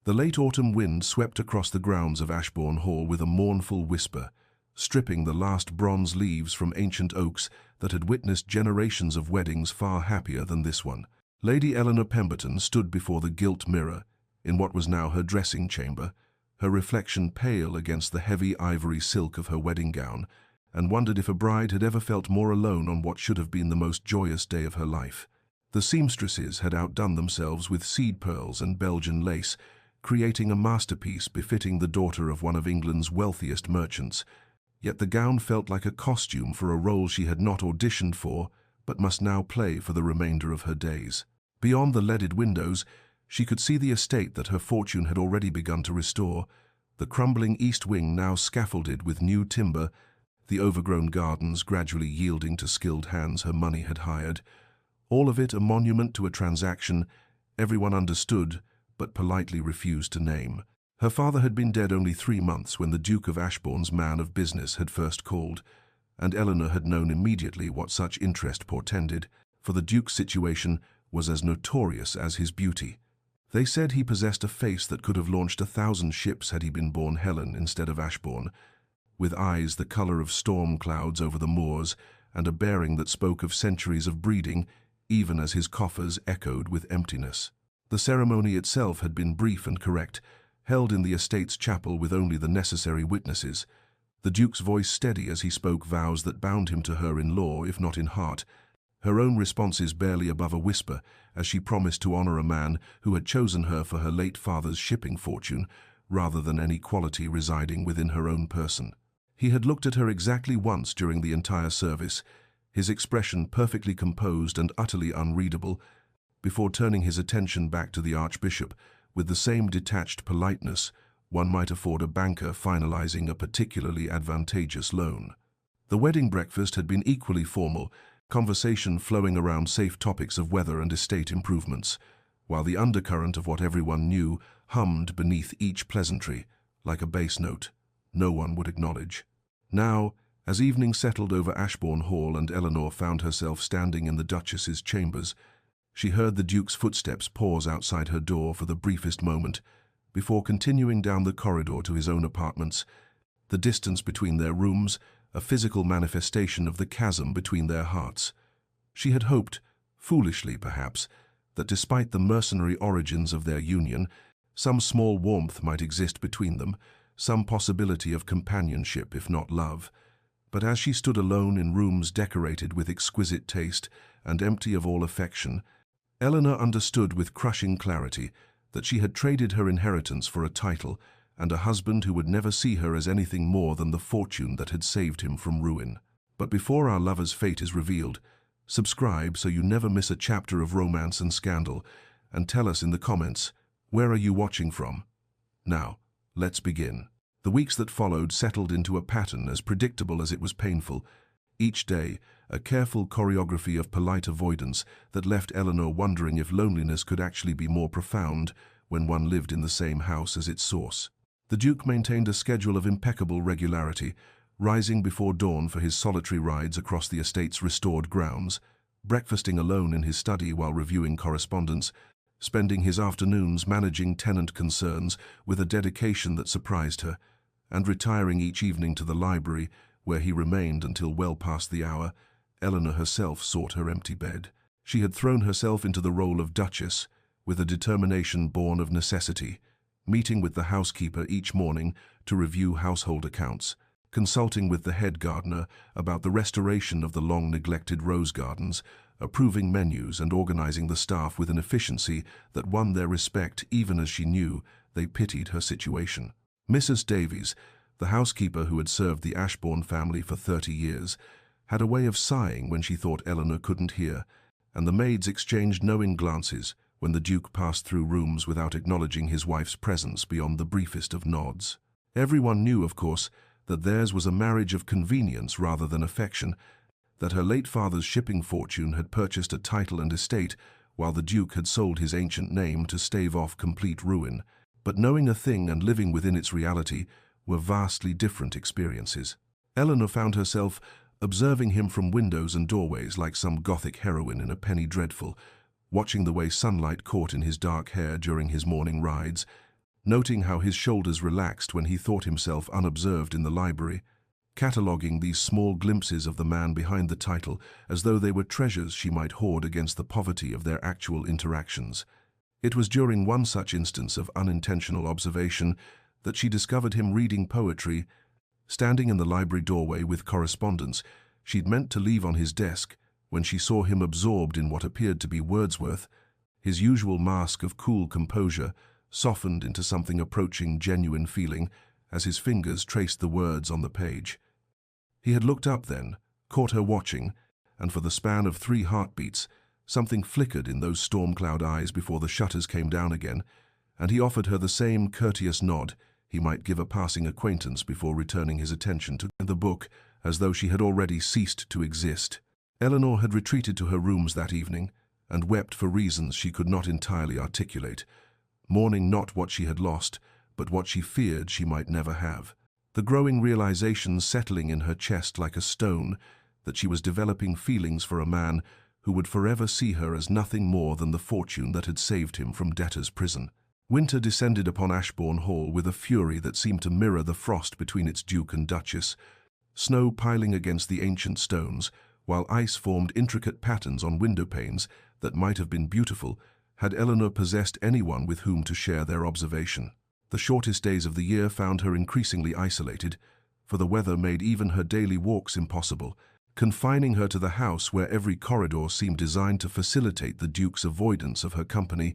The late autumn wind swept across the grounds of Ashbourne Hall with a mournful whisper, stripping the last bronze leaves from ancient oaks that had witnessed generations of weddings far happier than this one. Lady Eleanor Pemberton stood before the gilt mirror, in what was now her dressing chamber, her reflection pale against the heavy ivory silk of her wedding gown, and wondered if a bride had ever felt more alone on what should have been the most joyous day of her life. The seamstresses had outdone themselves with seed pearls and Belgian lace, creating a masterpiece befitting the daughter of one of England's wealthiest merchants. Yet the gown felt like a costume for a role she had not auditioned for, but must now play for the remainder of her days. Beyond the leaded windows, she could see the estate that her fortune had already begun to restore, the crumbling east wing now scaffolded with new timber, the overgrown gardens gradually yielding to skilled hands her money had hired. All of it a monument to a transaction everyone understood but politely refused to name. Her father had been dead only 3 months when the Duke of Ashbourne's man of business had first called, and Eleanor had known immediately what such interest portended, for the Duke's situation was as notorious as his beauty. They said he possessed a face that could have launched 1,000 ships had he been born Helen instead of Ashbourne, with eyes the colour of storm clouds over the moors, and a bearing that spoke of centuries of breeding, even as his coffers echoed with emptiness. The ceremony itself had been brief and correct, held in the estate's chapel with only the necessary witnesses, the Duke's voice steady as he spoke vows that bound him to her in law if not in heart, her own responses barely above a whisper as she promised to honour a man who had chosen her for her late father's shipping fortune rather than any quality residing within her own person. He had looked at her exactly once during the entire service, his expression perfectly composed and utterly unreadable, before turning his attention back to the Archbishop with the same detached politeness one might afford a banker finalizing a particularly advantageous loan. The wedding breakfast had been equally formal, conversation flowing around safe topics of weather and estate improvements, while the undercurrent of what everyone knew hummed beneath each pleasantry, like a bass note no one would acknowledge. Now, as evening settled over Ashbourne Hall and Eleanor found herself standing in the Duchess's chambers, she heard the Duke's footsteps pause outside her door for the briefest moment, before continuing down the corridor to his own apartments, the distance between their rooms a physical manifestation of the chasm between their hearts. She had hoped, foolishly perhaps, that despite the mercenary origins of their union, some small warmth might exist between them, some possibility of companionship if not love. But as she stood alone in rooms decorated with exquisite taste and empty of all affection, Eleanor understood with crushing clarity that she had traded her inheritance for a title and a husband who would never see her as anything more than the fortune that had saved him from ruin. But before our lover's fate is revealed, subscribe so you never miss a chapter of romance and scandal, and tell us in the comments, where are you watching from? Now, let's begin. The weeks that followed settled into a pattern as predictable as it was painful. Each day, a careful choreography of polite avoidance that left Eleanor wondering if loneliness could actually be more profound when one lived in the same house as its source. The Duke maintained a schedule of impeccable regularity, rising before dawn for his solitary rides across the estate's restored grounds, breakfasting alone in his study while reviewing correspondence, spending his afternoons managing tenant concerns with a dedication that surprised her, and retiring each evening to the library, where he remained until well past the hour. Eleanor herself sought her empty bed. She had thrown herself into the role of Duchess, with a determination born of necessity, meeting with the housekeeper each morning to review household accounts, consulting with the head gardener about the restoration of the long-neglected rose gardens, approving menus and organizing the staff with an efficiency that won their respect even as she knew they pitied her situation. Mrs. Davies, the housekeeper who had served the Ashbourne family for 30 years, had a way of sighing when she thought Eleanor couldn't hear, and the maids exchanged knowing glances when the Duke passed through rooms without acknowledging his wife's presence beyond the briefest of nods. Everyone knew, of course, that theirs was a marriage of convenience rather than affection, that her late father's shipping fortune had purchased a title and estate, while the Duke had sold his ancient name to stave off complete ruin. But knowing a thing and living within its reality were vastly different experiences. Eleanor found herself observing him from windows and doorways like some Gothic heroine in a penny dreadful, watching the way sunlight caught in his dark hair during his morning rides, noting how his shoulders relaxed when he thought himself unobserved in the library, cataloguing these small glimpses of the man behind the title as though they were treasures she might hoard against the poverty of their actual interactions. It was during one such instance of unintentional observation that she discovered him reading poetry, standing in the library doorway with correspondence she'd meant to leave on his desk when she saw him absorbed in what appeared to be Wordsworth. His usual mask of cool composure softened into something approaching genuine feeling as his fingers traced the words on the page. He had looked up then, caught her watching, and for the span of 3 heartbeats, something flickered in those storm cloud eyes before the shutters came down again, and he offered her the same courteous nod he might give a passing acquaintance before returning his attention to the book, as though she had already ceased to exist. Eleanor had retreated to her rooms that evening, and wept for reasons she could not entirely articulate, mourning not what she had lost, but what she feared she might never have. The growing realization settling in her chest like a stone that she was developing feelings for a man who would forever see her as nothing more than the fortune that had saved him from debtor's prison. Winter descended upon Ashbourne Hall with a fury that seemed to mirror the frost between its Duke and Duchess, snow piling against the ancient stones, while ice formed intricate patterns on window panes that might have been beautiful had Eleanor possessed anyone with whom to share their observation. The shortest days of the year found her increasingly isolated, for the weather made even her daily walks impossible, confining her to the house where every corridor seemed designed to facilitate the Duke's avoidance of her company,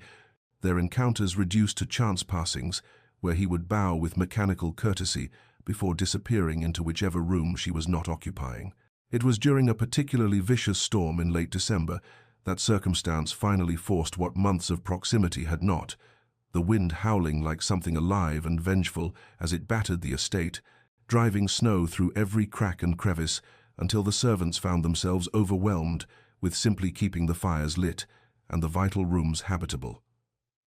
their encounters reduced to chance passings, where he would bow with mechanical courtesy before disappearing into whichever room she was not occupying. It was during a particularly vicious storm in late December that circumstance finally forced what months of proximity had not, the wind howling like something alive and vengeful as it battered the estate, driving snow through every crack and crevice until the servants found themselves overwhelmed with simply keeping the fires lit and the vital rooms habitable.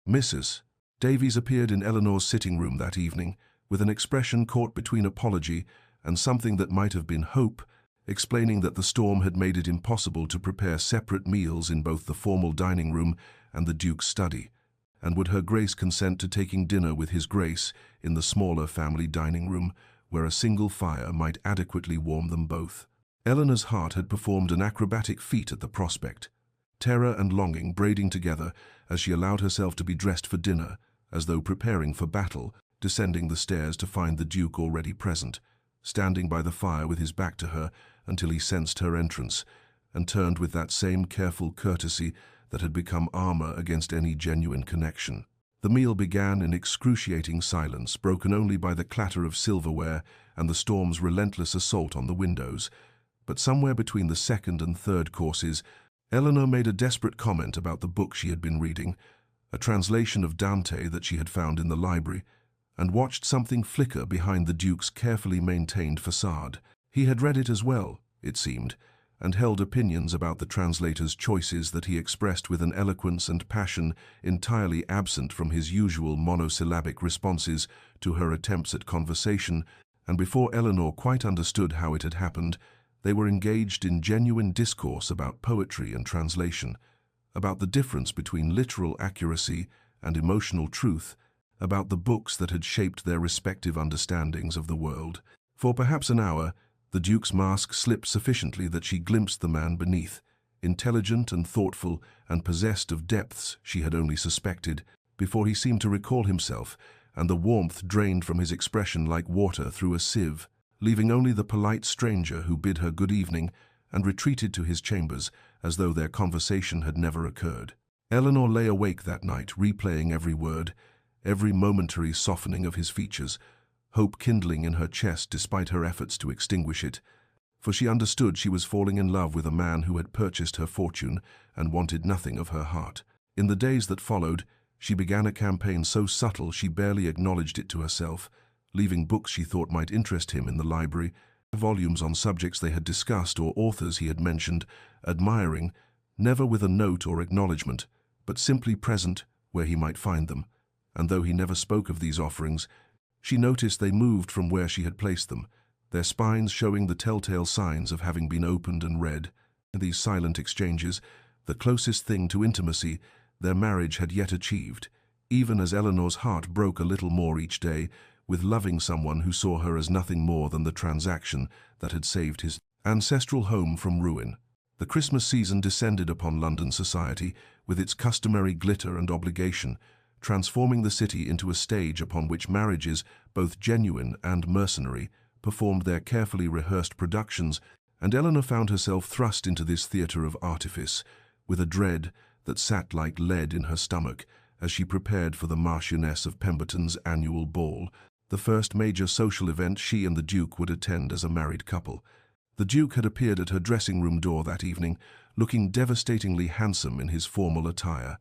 Mrs. Davies appeared in Eleanor's sitting room that evening with an expression caught between apology and something that might have been hope, explaining that the storm had made it impossible to prepare separate meals in both the formal dining room and the Duke's study, and would Her Grace consent to taking dinner with His Grace in the smaller family dining room, where a single fire might adequately warm them both. Eleanor's heart had performed an acrobatic feat at the prospect, terror and longing braiding together as she allowed herself to be dressed for dinner, as though preparing for battle, descending the stairs to find the Duke already present, standing by the fire with his back to her until he sensed her entrance, and turned with that same careful courtesy that had become armor against any genuine connection. The meal began in excruciating silence, broken only by the clatter of silverware and the storm's relentless assault on the windows. But somewhere between the second and third courses, Eleanor made a desperate comment about the book she had been reading, a translation of Dante that she had found in the library, and watched something flicker behind the Duke's carefully maintained facade. He had read it as well, it seemed, and held opinions about the translator's choices that he expressed with an eloquence and passion entirely absent from his usual monosyllabic responses to her attempts at conversation, and before Eleanor quite understood how it had happened, they were engaged in genuine discourse about poetry and translation, about the difference between literal accuracy and emotional truth, about the books that had shaped their respective understandings of the world. For perhaps an hour, the Duke's mask slipped sufficiently that she glimpsed the man beneath, intelligent and thoughtful and possessed of depths she had only suspected, before he seemed to recall himself, and the warmth drained from his expression like water through a sieve, leaving only the polite stranger who bid her good evening and retreated to his chambers as though their conversation had never occurred. Eleanor lay awake that night, replaying every word, every momentary softening of his features, hope kindling in her chest despite her efforts to extinguish it, for she understood she was falling in love with a man who had purchased her fortune and wanted nothing of her heart. In the days that followed, she began a campaign so subtle she barely acknowledged it to herself, leaving books she thought might interest him in the library, volumes on subjects they had discussed or authors he had mentioned, admiring, never with a note or acknowledgement, but simply present where he might find them. And though he never spoke of these offerings, she noticed they moved from where she had placed them, their spines showing the telltale signs of having been opened and read. In these silent exchanges, the closest thing to intimacy their marriage had yet achieved, even as Eleanor's heart broke a little more each day with loving someone who saw her as nothing more than the transaction that had saved his ancestral home from ruin. The Christmas season descended upon London society with its customary glitter and obligation, transforming the city into a stage upon which marriages, both genuine and mercenary, performed their carefully rehearsed productions, and Eleanor found herself thrust into this theatre of artifice, with a dread that sat like lead in her stomach as she prepared for the Marchioness of Pemberton's annual ball, the first major social event she and the Duke would attend as a married couple. The Duke had appeared at her dressing-room door that evening, looking devastatingly handsome in his formal attire,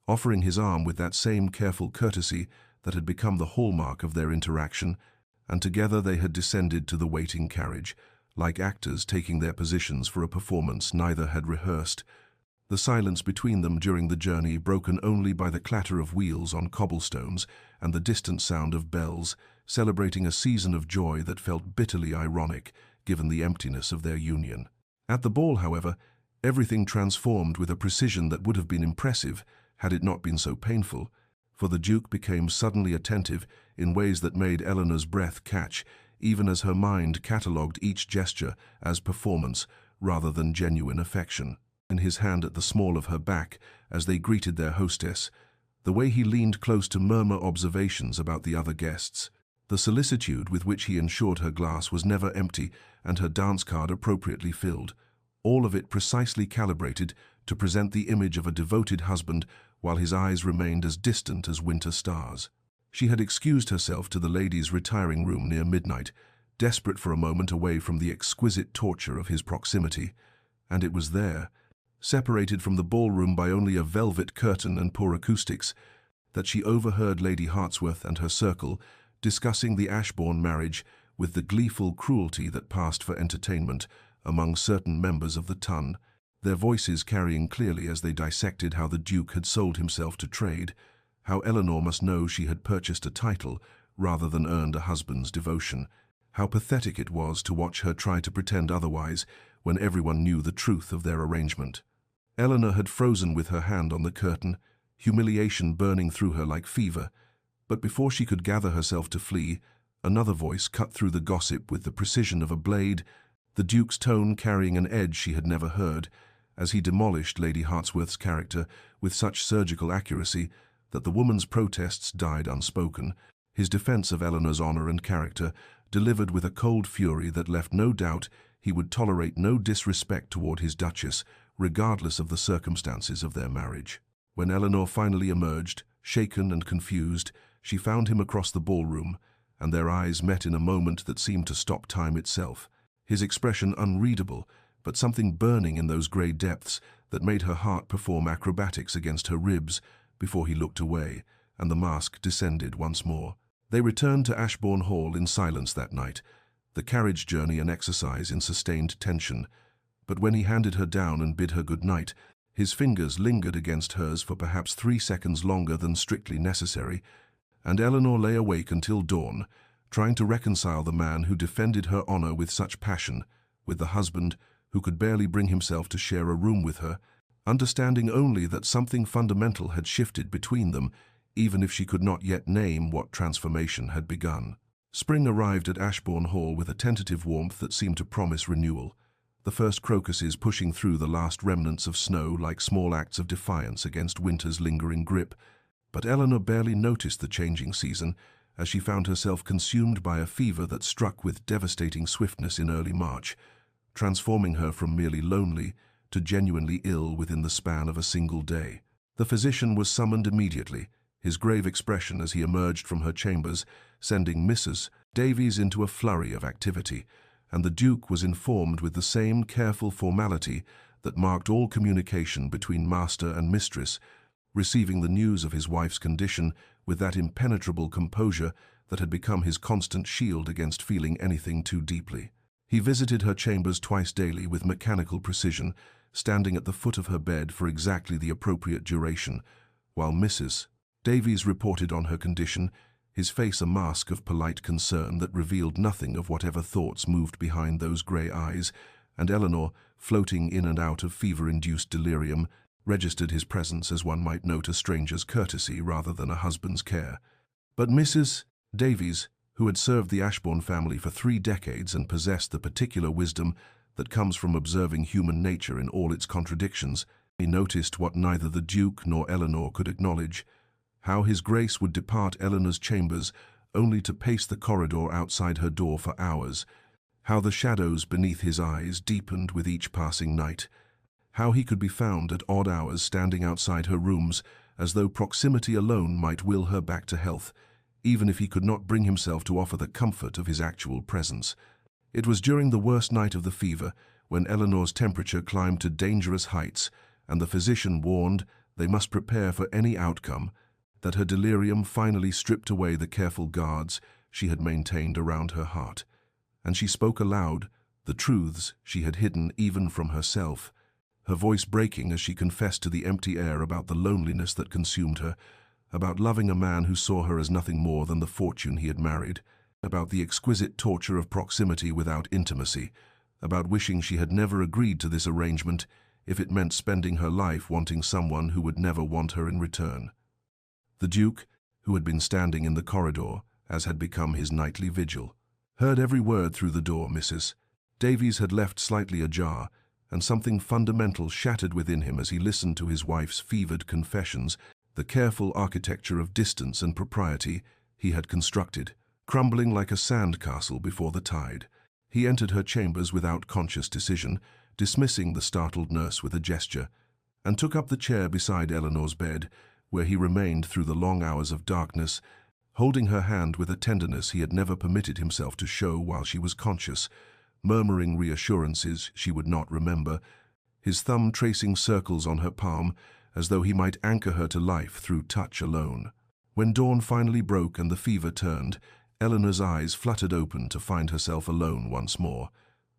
offering his arm with that same careful courtesy that had become the hallmark of their interaction, and together they had descended to the waiting carriage, like actors taking their positions for a performance neither had rehearsed. The silence between them during the journey broken only by the clatter of wheels on cobblestones and the distant sound of bells, celebrating a season of joy that felt bitterly ironic given the emptiness of their union. At the ball, however, everything transformed with a precision that would have been impressive had it not been so painful, for the Duke became suddenly attentive in ways that made Eleanor's breath catch, even as her mind catalogued each gesture as performance rather than genuine affection. In his hand at the small of her back as they greeted their hostess, the way he leaned close to murmur observations about the other guests, the solicitude with which he ensured her glass was never empty and her dance card appropriately filled, all of it precisely calibrated to present the image of a devoted husband while his eyes remained as distant as winter stars. She had excused herself to the ladies' retiring room near midnight, desperate for a moment away from the exquisite torture of his proximity, and it was there, separated from the ballroom by only a velvet curtain and poor acoustics, that she overheard Lady Hartsworth and her circle discussing the Ashbourne marriage with the gleeful cruelty that passed for entertainment among certain members of the ton, their voices carrying clearly as they dissected how the Duke had sold himself to trade, how Eleanor must know she had purchased a title rather than earned a husband's devotion, how pathetic it was to watch her try to pretend otherwise when everyone knew the truth of their arrangement. Eleanor had frozen with her hand on the curtain, humiliation burning through her like fever, but before she could gather herself to flee, another voice cut through the gossip with the precision of a blade, the Duke's tone carrying an edge she had never heard, as he demolished Lady Hartsworth's character with such surgical accuracy that the woman's protests died unspoken, his defense of Eleanor's honor and character delivered with a cold fury that left no doubt he would tolerate no disrespect toward his Duchess, regardless of the circumstances of their marriage. When Eleanor finally emerged, shaken and confused, she found him across the ballroom, and their eyes met in a moment that seemed to stop time itself, his expression unreadable, but something burning in those grey depths that made her heart perform acrobatics against her ribs before he looked away, and the mask descended once more. They returned to Ashbourne Hall in silence that night, the carriage journey an exercise in sustained tension, but when he handed her down and bid her good night, his fingers lingered against hers for perhaps 3 seconds longer than strictly necessary, and Eleanor lay awake until dawn, trying to reconcile the man who defended her honor with such passion, with the husband who could barely bring himself to share a room with her, understanding only that something fundamental had shifted between them, even if she could not yet name what transformation had begun. Spring arrived at Ashbourne Hall with a tentative warmth that seemed to promise renewal, the first crocuses pushing through the last remnants of snow like small acts of defiance against winter's lingering grip. But Eleanor barely noticed the changing season, as she found herself consumed by a fever that struck with devastating swiftness in early March, transforming her from merely lonely to genuinely ill within the span of a single day. The physician was summoned immediately, his grave expression as he emerged from her chambers, sending Mrs. Davies into a flurry of activity, and the Duke was informed with the same careful formality that marked all communication between master and mistress, receiving the news of his wife's condition with that impenetrable composure that had become his constant shield against feeling anything too deeply. He visited her chambers twice daily with mechanical precision, standing at the foot of her bed for exactly the appropriate duration, while Mrs. Davies reported on her condition, his face a mask of polite concern that revealed nothing of whatever thoughts moved behind those grey eyes, and Eleanor, floating in and out of fever-induced delirium, registered his presence as one might note a stranger's courtesy rather than a husband's care. But Mrs. Davies, who had served the Ashbourne family for 3 decades and possessed the particular wisdom that comes from observing human nature in all its contradictions, he noticed what neither the Duke nor Eleanor could acknowledge, how his Grace would depart Eleanor's chambers only to pace the corridor outside her door for hours, how the shadows beneath his eyes deepened with each passing night, how he could be found at odd hours standing outside her rooms as though proximity alone might will her back to health, even if he could not bring himself to offer the comfort of his actual presence. It was during the worst night of the fever, when Eleanor's temperature climbed to dangerous heights, and the physician warned they must prepare for any outcome, that her delirium finally stripped away the careful guards she had maintained around her heart, and she spoke aloud the truths she had hidden even from herself, her voice breaking as she confessed to the empty air about the loneliness that consumed her, about loving a man who saw her as nothing more than the fortune he had married, about the exquisite torture of proximity without intimacy, about wishing she had never agreed to this arrangement if it meant spending her life wanting someone who would never want her in return. The Duke, who had been standing in the corridor, as had become his nightly vigil, heard every word through the door Mrs. Davies had left slightly ajar, and something fundamental shattered within him as he listened to his wife's fevered confessions, the careful architecture of distance and propriety he had constructed, crumbling like a sand-castle before the tide. He entered her chambers without conscious decision, dismissing the startled nurse with a gesture, and took up the chair beside Eleanor's bed, where he remained through the long hours of darkness, holding her hand with a tenderness he had never permitted himself to show while she was conscious, murmuring reassurances she would not remember, his thumb tracing circles on her palm as though he might anchor her to life through touch alone. When dawn finally broke and the fever turned, Eleanor's eyes fluttered open to find herself alone once more,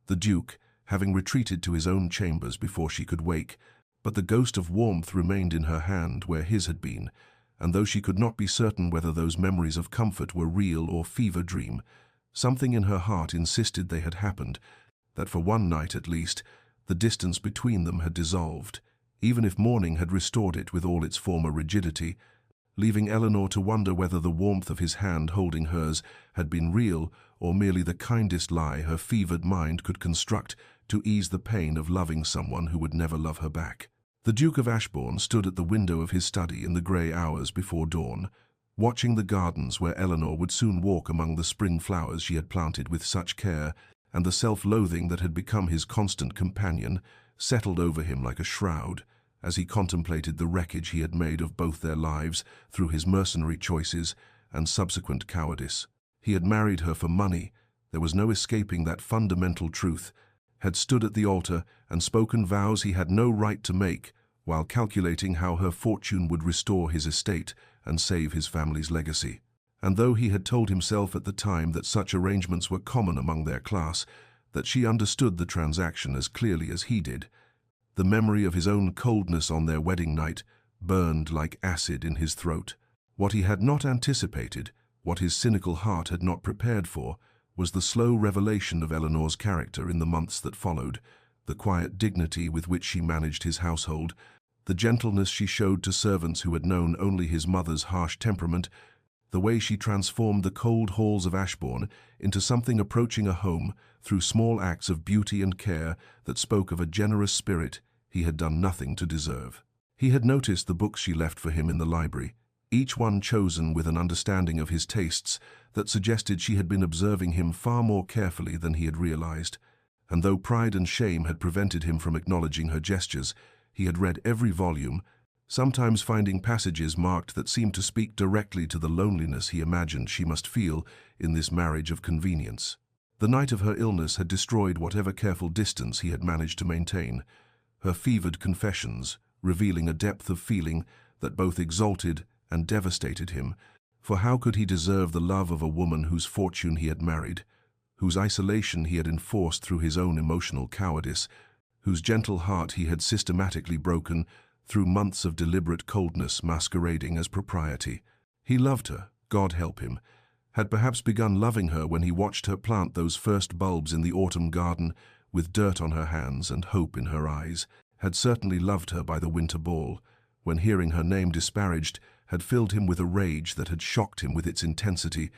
the Duke having retreated to his own chambers before she could wake, but the ghost of warmth remained in her hand where his had been, and though she could not be certain whether those memories of comfort were real or fever dream, something in her heart insisted they had happened, that for one night at least, the distance between them had dissolved, even if morning had restored it with all its former rigidity, leaving Eleanor to wonder whether the warmth of his hand holding hers had been real or merely the kindest lie her fevered mind could construct to ease the pain of loving someone who would never love her back. The Duke of Ashbourne stood at the window of his study in the grey hours before dawn, watching the gardens where Eleanor would soon walk among the spring flowers she had planted with such care, and the self-loathing that had become his constant companion settled over him like a shroud, as he contemplated the wreckage he had made of both their lives through his mercenary choices and subsequent cowardice. He had married her for money, there was no escaping that fundamental truth, had stood at the altar and spoken vows he had no right to make, while calculating how her fortune would restore his estate and save his family's legacy. And though he had told himself at the time that such arrangements were common among their class, that she understood the transaction as clearly as he did, the memory of his own coldness on their wedding night burned like acid in his throat. What he had not anticipated, what his cynical heart had not prepared for, was the slow revelation of Eleanor's character in the months that followed, the quiet dignity with which she managed his household, the gentleness she showed to servants who had known only his mother's harsh temperament, the way she transformed the cold halls of Ashbourne into something approaching a home through small acts of beauty and care that spoke of a generous spirit he had done nothing to deserve. He had noticed the books she left for him in the library, each one chosen with an understanding of his tastes that suggested she had been observing him far more carefully than he had realized, and though pride and shame had prevented him from acknowledging her gestures, he had read every volume, sometimes finding passages marked that seemed to speak directly to the loneliness he imagined she must feel in this marriage of convenience. The night of her illness had destroyed whatever careful distance he had managed to maintain, her fevered confessions revealing a depth of feeling that both exalted and devastated him, for how could he deserve the love of a woman whose fortune he had married, whose isolation he had enforced through his own emotional cowardice, whose gentle heart he had systematically broken through months of deliberate coldness masquerading as propriety? He loved her, God help him, had perhaps begun loving her when he watched her plant those first bulbs in the autumn garden with dirt on her hands and hope in her eyes, had certainly loved her by the winter ball, when hearing her name disparaged had filled him with a rage that had shocked him with its intensity.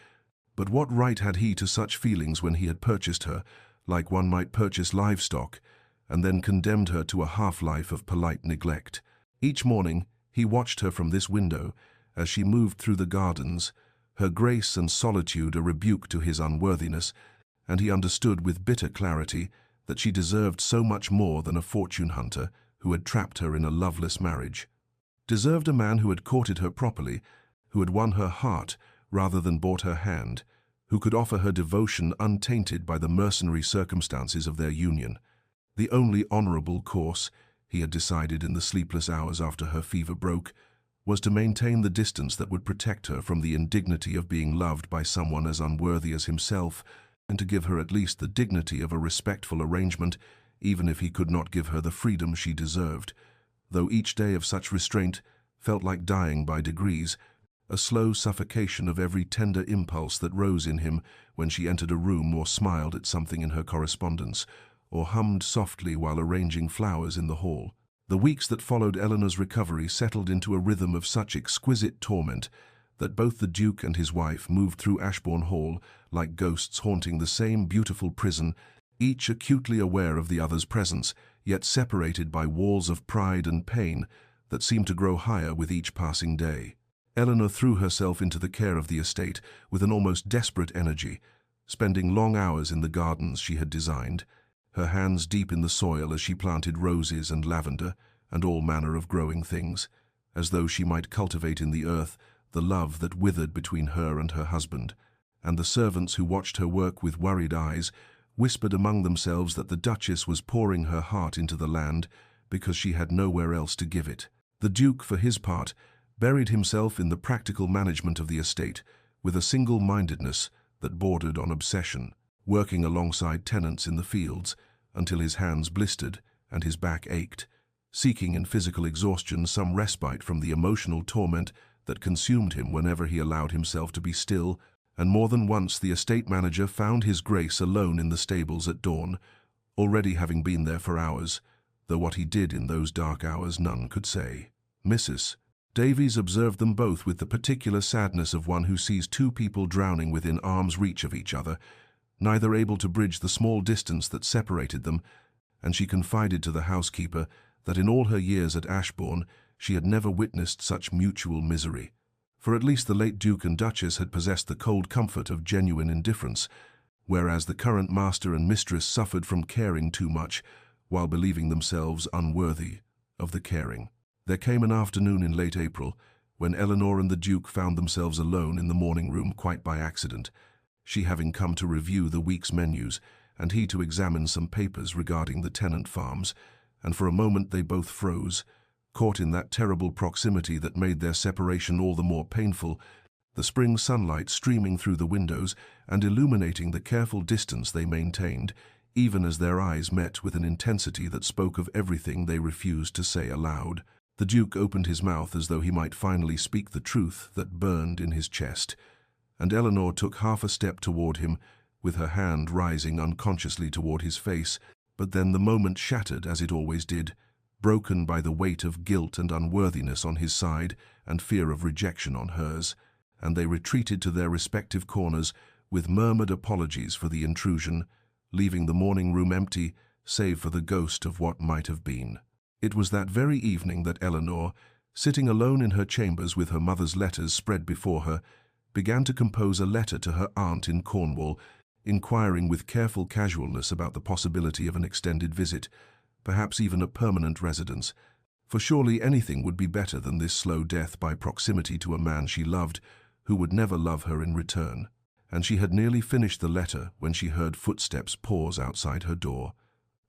But what right had he to such feelings when he had purchased her, like one might purchase livestock, and then condemned her to a half-life of polite neglect? Each morning he watched her from this window as she moved through the gardens, her grace and solitude a rebuke to his unworthiness, and he understood with bitter clarity that she deserved so much more than a fortune-hunter who had trapped her in a loveless marriage. Deserved a man who had courted her properly, who had won her heart rather than bought her hand, who could offer her devotion untainted by the mercenary circumstances of their union. The only honorable course, he had decided in the sleepless hours after her fever broke, was to maintain the distance that would protect her from the indignity of being loved by someone as unworthy as himself, and to give her at least the dignity of a respectful arrangement, even if he could not give her the freedom she deserved. Though each day of such restraint felt like dying by degrees, a slow suffocation of every tender impulse that rose in him when she entered a room or smiled at something in her correspondence, or hummed softly while arranging flowers in the hall. The weeks that followed Eleanor's recovery settled into a rhythm of such exquisite torment that both the Duke and his wife moved through Ashbourne Hall like ghosts haunting the same beautiful prison, each acutely aware of the other's presence, yet separated by walls of pride and pain that seemed to grow higher with each passing day. Eleanor threw herself into the care of the estate with an almost desperate energy, spending long hours in the gardens she had designed, her hands deep in the soil as she planted roses and lavender and all manner of growing things, as though she might cultivate in the earth the love that withered between her and her husband. And the servants who watched her work with worried eyes whispered among themselves that the Duchess was pouring her heart into the land because she had nowhere else to give it. The Duke, for his part, buried himself in the practical management of the estate with a single-mindedness that bordered on obsession, working alongside tenants in the fields until his hands blistered and his back ached, seeking in physical exhaustion some respite from the emotional torment that consumed him whenever he allowed himself to be still. And more than once the estate manager found his Grace alone in the stables at dawn, already having been there for hours, though what he did in those dark hours none could say. Mrs. Davies observed them both with the particular sadness of one who sees two people drowning within arm's reach of each other, neither able to bridge the small distance that separated them, and she confided to the housekeeper that in all her years at Ashbourne she had never witnessed such mutual misery. For at least the late Duke and Duchess had possessed the cold comfort of genuine indifference, whereas the current master and mistress suffered from caring too much, while believing themselves unworthy of the caring. There came an afternoon in late April, when Eleanor and the Duke found themselves alone in the morning room quite by accident, she having come to review the week's menus, and he to examine some papers regarding the tenant farms, and for a moment they both froze, caught in that terrible proximity that made their separation all the more painful, the spring sunlight streaming through the windows and illuminating the careful distance they maintained, even as their eyes met with an intensity that spoke of everything they refused to say aloud. The Duke opened his mouth as though he might finally speak the truth that burned in his chest, and Eleanor took half a step toward him, with her hand rising unconsciously toward his face, but then the moment shattered as it always did, broken by the weight of guilt and unworthiness on his side and fear of rejection on hers, and they retreated to their respective corners with murmured apologies for the intrusion, leaving the morning room empty save for the ghost of what might have been. It was that very evening that Eleanor, sitting alone in her chambers with her mother's letters spread before her, began to compose a letter to her aunt in Cornwall, inquiring with careful casualness about the possibility of an extended visit, perhaps even a permanent residence, for surely anything would be better than this slow death by proximity to a man she loved, who would never love her in return. And she had nearly finished the letter when she heard footsteps pause outside her door.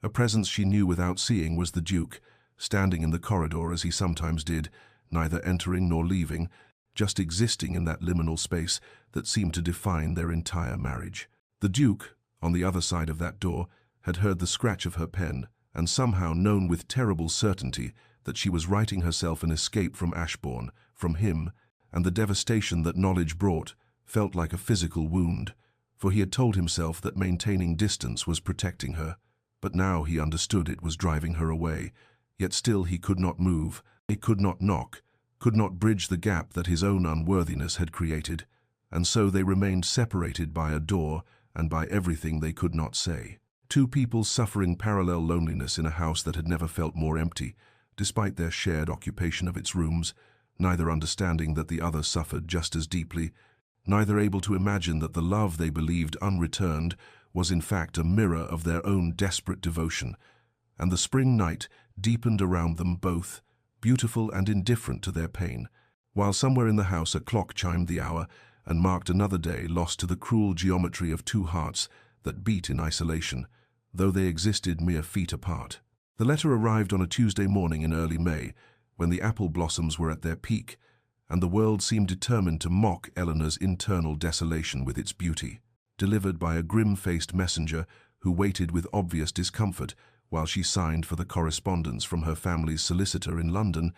A presence she knew without seeing was the Duke, standing in the corridor as he sometimes did, neither entering nor leaving, just existing in that liminal space that seemed to define their entire marriage. The Duke, on the other side of that door, had heard the scratch of her pen, and somehow known with terrible certainty that she was writing herself an escape from Ashbourne, from him, and the devastation that knowledge brought felt like a physical wound, for he had told himself that maintaining distance was protecting her, but now he understood it was driving her away, Yet still he could not move, he could not knock, could not bridge the gap that his own unworthiness had created, and so they remained separated by a door and by everything they could not say. Two people suffering parallel loneliness in a house that had never felt more empty, despite their shared occupation of its rooms, neither understanding that the other suffered just as deeply, neither able to imagine that the love they believed unreturned was in fact a mirror of their own desperate devotion. And the spring night deepened around them both, beautiful and indifferent to their pain, while somewhere in the house a clock chimed the hour and marked another day lost to the cruel geometry of two hearts that beat in isolation, though they existed mere feet apart. The letter arrived on a Tuesday morning in early May, when the apple blossoms were at their peak, and the world seemed determined to mock Eleanor's internal desolation with its beauty. Delivered by a grim-faced messenger who waited with obvious discomfort while she signed for the correspondence from her family's solicitor in London,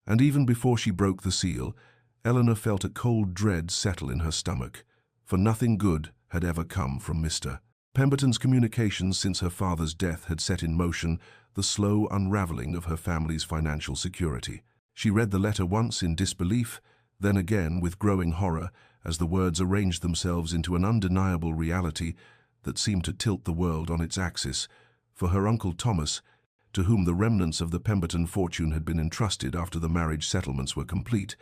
and even before she broke the seal, Eleanor felt a cold dread settle in her stomach, for nothing good had ever come from Mr. Pemberton's communications since her father's death had set in motion the slow unraveling of her family's financial security. She read the letter once in disbelief, then again with growing horror as the words arranged themselves into an undeniable reality that seemed to tilt the world on its axis, for her Uncle Thomas, to whom the remnants of the Pemberton fortune had been entrusted after the marriage settlements were complete,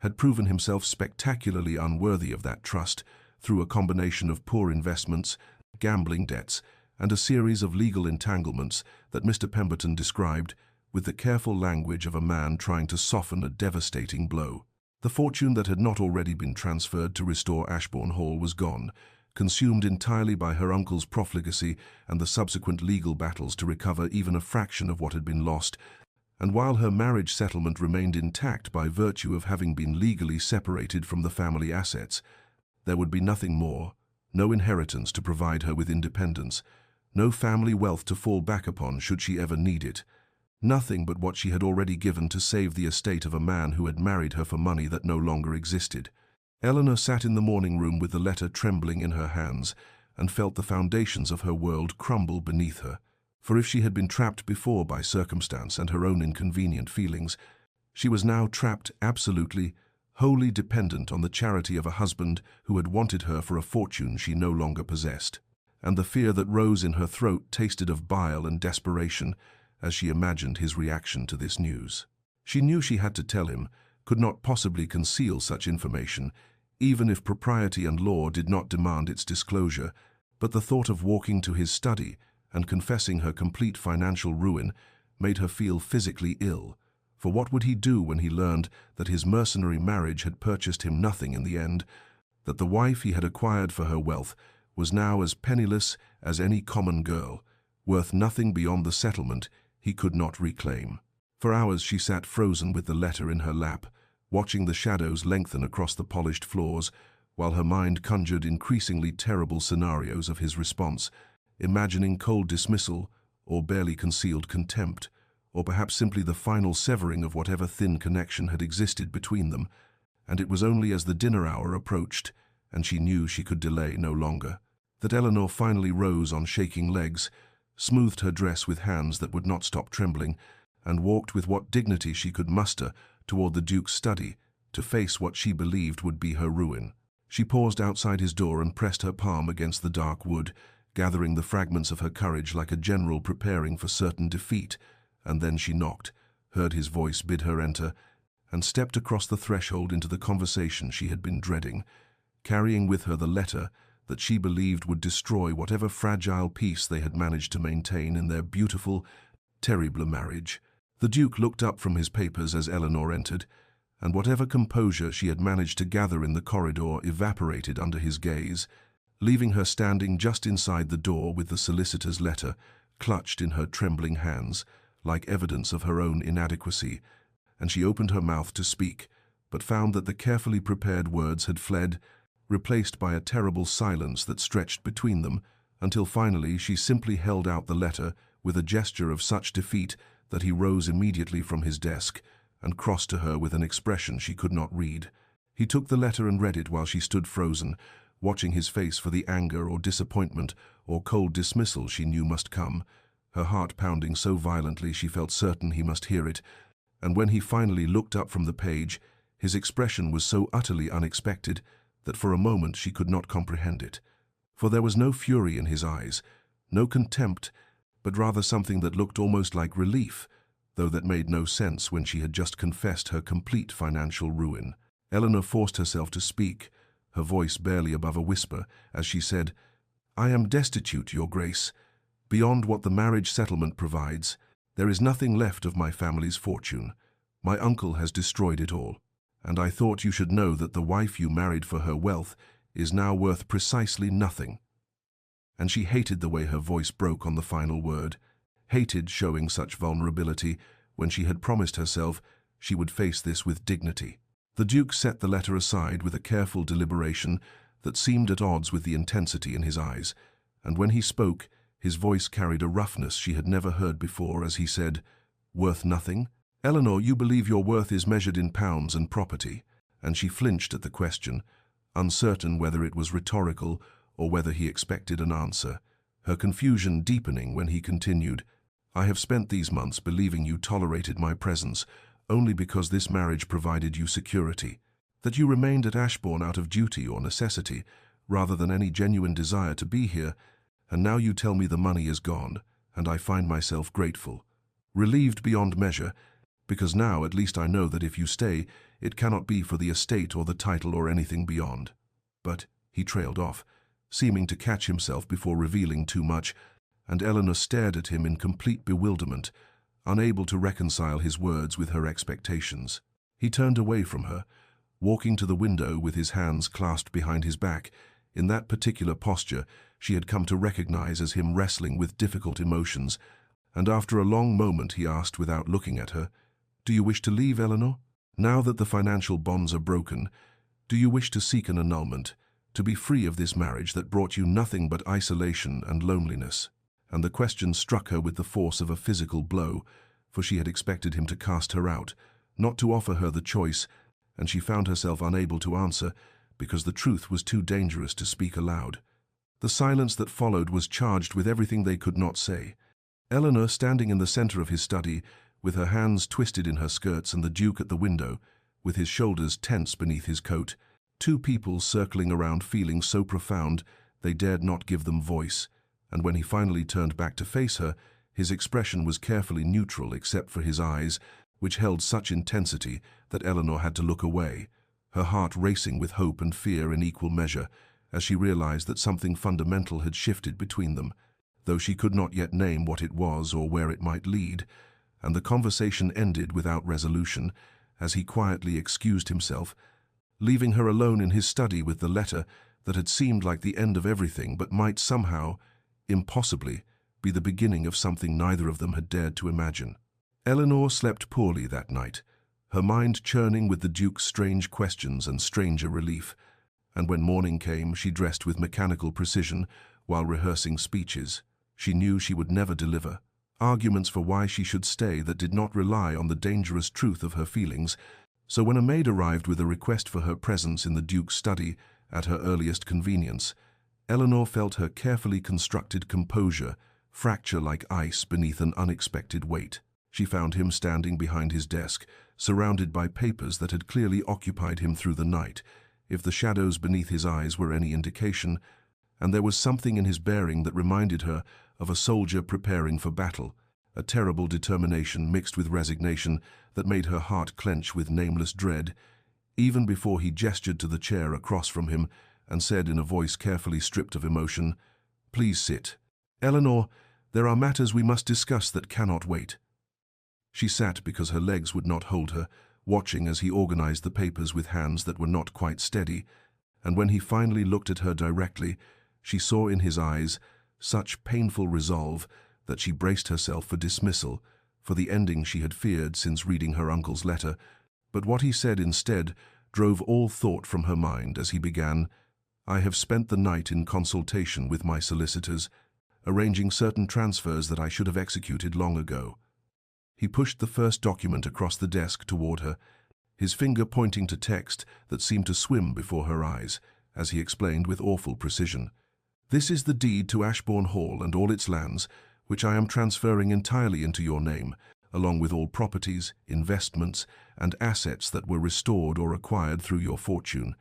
had proven himself spectacularly unworthy of that trust through a combination of poor investments, gambling debts, and a series of legal entanglements that Mr. Pemberton described with the careful language of a man trying to soften a devastating blow. The fortune that had not already been transferred to restore Ashbourne Hall was gone, consumed entirely by her uncle's profligacy and the subsequent legal battles to recover even a fraction of what had been lost, and while her marriage settlement remained intact by virtue of having been legally separated from the family assets, there would be nothing more, no inheritance to provide her with independence, no family wealth to fall back upon should she ever need it, nothing but what she had already given to save the estate of a man who had married her for money that no longer existed. Eleanor sat in the morning room with the letter trembling in her hands and felt the foundations of her world crumble beneath her. For if she had been trapped before by circumstance and her own inconvenient feelings, she was now trapped absolutely, wholly dependent on the charity of a husband who had wanted her for a fortune she no longer possessed. And the fear that rose in her throat tasted of bile and desperation as she imagined his reaction to this news. She knew she had to tell him, could not possibly conceal such information, even if propriety and law did not demand its disclosure, but the thought of walking to his study and confessing her complete financial ruin made her feel physically ill. For what would he do when he learned that his mercenary marriage had purchased him nothing in the end, that the wife he had acquired for her wealth was now as penniless as any common girl, worth nothing beyond the settlement he could not reclaim? For hours she sat frozen with the letter in her lap, watching the shadows lengthen across the polished floors, while her mind conjured increasingly terrible scenarios of his response, imagining cold dismissal or barely concealed contempt, or perhaps simply the final severing of whatever thin connection had existed between them. And it was only as the dinner hour approached, and she knew she could delay no longer, that Eleanor finally rose on shaking legs, smoothed her dress with hands that would not stop trembling, and walked with what dignity she could muster toward the Duke's study to face what she believed would be her ruin. She paused outside his door and pressed her palm against the dark wood, gathering the fragments of her courage like a general preparing for certain defeat, and then she knocked, heard his voice bid her enter, and stepped across the threshold into the conversation she had been dreading, carrying with her the letter that she believed would destroy whatever fragile peace they had managed to maintain in their beautiful, terrible marriage. The Duke looked up from his papers as Eleanor entered, and whatever composure she had managed to gather in the corridor evaporated under his gaze, leaving her standing just inside the door with the solicitor's letter clutched in her trembling hands, like evidence of her own inadequacy, and she opened her mouth to speak, but found that the carefully prepared words had fled, replaced by a terrible silence that stretched between them, until finally she simply held out the letter with a gesture of such defeat that he rose immediately from his desk and crossed to her with an expression she could not read. He took the letter and read it while she stood frozen, watching his face for the anger or disappointment or cold dismissal she knew must come. her heart pounding so violently she felt certain he must hear it, and when he finally looked up from the page, his expression was so utterly unexpected that for a moment she could not comprehend it. For there was no fury in his eyes, no contempt, but rather something that looked almost like relief, though that made no sense when she had just confessed her complete financial ruin. Eleanor forced herself to speak, her voice barely above a whisper, as she said, "I am destitute, Your Grace. Beyond what the marriage settlement provides, there is nothing left of my family's fortune. My uncle has destroyed it all, and I thought you should know that the wife you married for her wealth is now worth precisely nothing." And she hated the way her voice broke on the final word, hated showing such vulnerability when she had promised herself she would face this with dignity. The Duke set the letter aside with a careful deliberation that seemed at odds with the intensity in his eyes, and when he spoke, his voice carried a roughness she had never heard before as he said, "Worth nothing? Eleanor, you believe your worth is measured in pounds and property," and she flinched at the question, uncertain whether it was rhetorical or whether he expected an answer, her confusion deepening when he continued, "I have spent these months believing you tolerated my presence only because this marriage provided you security, that you remained at Ashbourne out of duty or necessity, rather than any genuine desire to be here, and now you tell me the money is gone, and I find myself grateful, relieved beyond measure, because now at least I know that if you stay, it cannot be for the estate or the title or anything beyond." But he trailed off, seeming to catch himself before revealing too much, and Eleanor stared at him in complete bewilderment, unable to reconcile his words with her expectations. He turned away from her, walking to the window with his hands clasped behind his back. In that particular posture, she had come to recognize as him wrestling with difficult emotions, and after a long moment he asked without looking at her, "Do you wish to leave, Eleanor? Now that the financial bonds are broken, do you wish to seek an annulment, to be free of this marriage that brought you nothing but isolation and loneliness?" And the question struck her with the force of a physical blow, for she had expected him to cast her out, not to offer her the choice, and she found herself unable to answer because the truth was too dangerous to speak aloud. The silence that followed was charged with everything they could not say. Eleanor, standing in the center of his study, with her hands twisted in her skirts, and the Duke at the window, with his shoulders tense beneath his coat, two people circling around feelings so profound they dared not give them voice, and when he finally turned back to face her, his expression was carefully neutral except for his eyes, which held such intensity that Eleanor had to look away, her heart racing with hope and fear in equal measure, as she realized that something fundamental had shifted between them, though she could not yet name what it was or where it might lead, and the conversation ended without resolution, as he quietly excused himself, leaving her alone in his study with the letter that had seemed like the end of everything but might somehow, impossibly, be the beginning of something neither of them had dared to imagine. Eleanor slept poorly that night, her mind churning with the Duke's strange questions and stranger relief, and when morning came she dressed with mechanical precision while rehearsing speeches she knew she would never deliver, arguments for why she should stay that did not rely on the dangerous truth of her feelings. So when a maid arrived with a request for her presence in the Duke's study at her earliest convenience, Eleanor felt her carefully constructed composure fracture like ice beneath an unexpected weight. She found him standing behind his desk, surrounded by papers that had clearly occupied him through the night, if the shadows beneath his eyes were any indication, and there was something in his bearing that reminded her of a soldier preparing for battle, a terrible determination mixed with resignation that made her heart clench with nameless dread, even before he gestured to the chair across from him and said in a voice carefully stripped of emotion, "Please sit. Eleanor, there are matters we must discuss that cannot wait." She sat because her legs would not hold her, watching as he organized the papers with hands that were not quite steady, and when he finally looked at her directly, she saw in his eyes such painful resolve that she braced herself for dismissal, for the ending she had feared since reading her uncle's letter. But what he said instead drove all thought from her mind as he began, "I have spent the night in consultation with my solicitors, arranging certain transfers that I should have executed long ago." He pushed the first document across the desk toward her, his finger pointing to text that seemed to swim before her eyes, as he explained with awful precision. "This is the deed to Ashbourne Hall and all its lands, which I am transferring entirely into your name, along with all properties, investments, and assets that were restored or acquired through your fortune.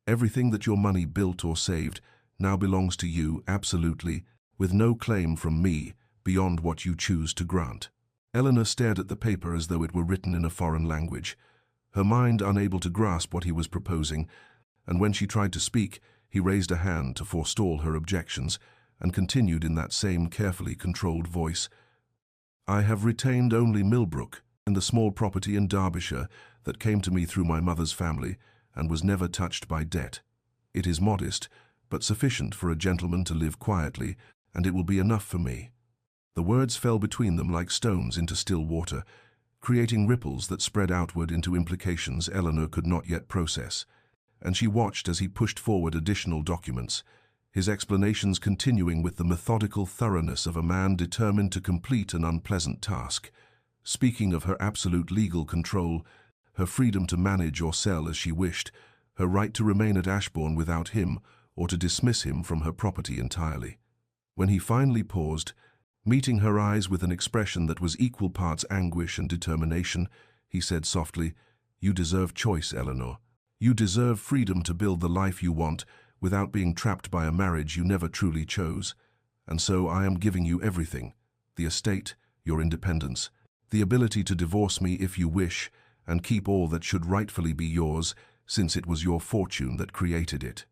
Everything that your money built or saved now belongs to you absolutely, with no claim from me beyond what you choose to grant." Eleanor stared at the paper as though it were written in a foreign language, her mind unable to grasp what he was proposing, and when she tried to speak, he raised a hand to forestall her objections and continued in that same carefully controlled voice. "I have retained only Millbrook and the small property in Derbyshire that came to me through my mother's family and was never touched by debt. It is modest, but sufficient for a gentleman to live quietly, and it will be enough for me." The words fell between them like stones into still water, creating ripples that spread outward into implications Eleanor could not yet process, and she watched as he pushed forward additional documents, his explanations continuing with the methodical thoroughness of a man determined to complete an unpleasant task, speaking of her absolute legal control, her freedom to manage or sell as she wished, her right to remain at Ashbourne without him or to dismiss him from her property entirely. When he finally paused, meeting her eyes with an expression that was equal parts anguish and determination, he said softly, "You deserve choice, Eleanor. You deserve freedom to build the life you want without being trapped by a marriage you never truly chose. And so I am giving you everything: the estate, your independence, the ability to divorce me if you wish, and keep all that should rightfully be yours, since it was your fortune that created it."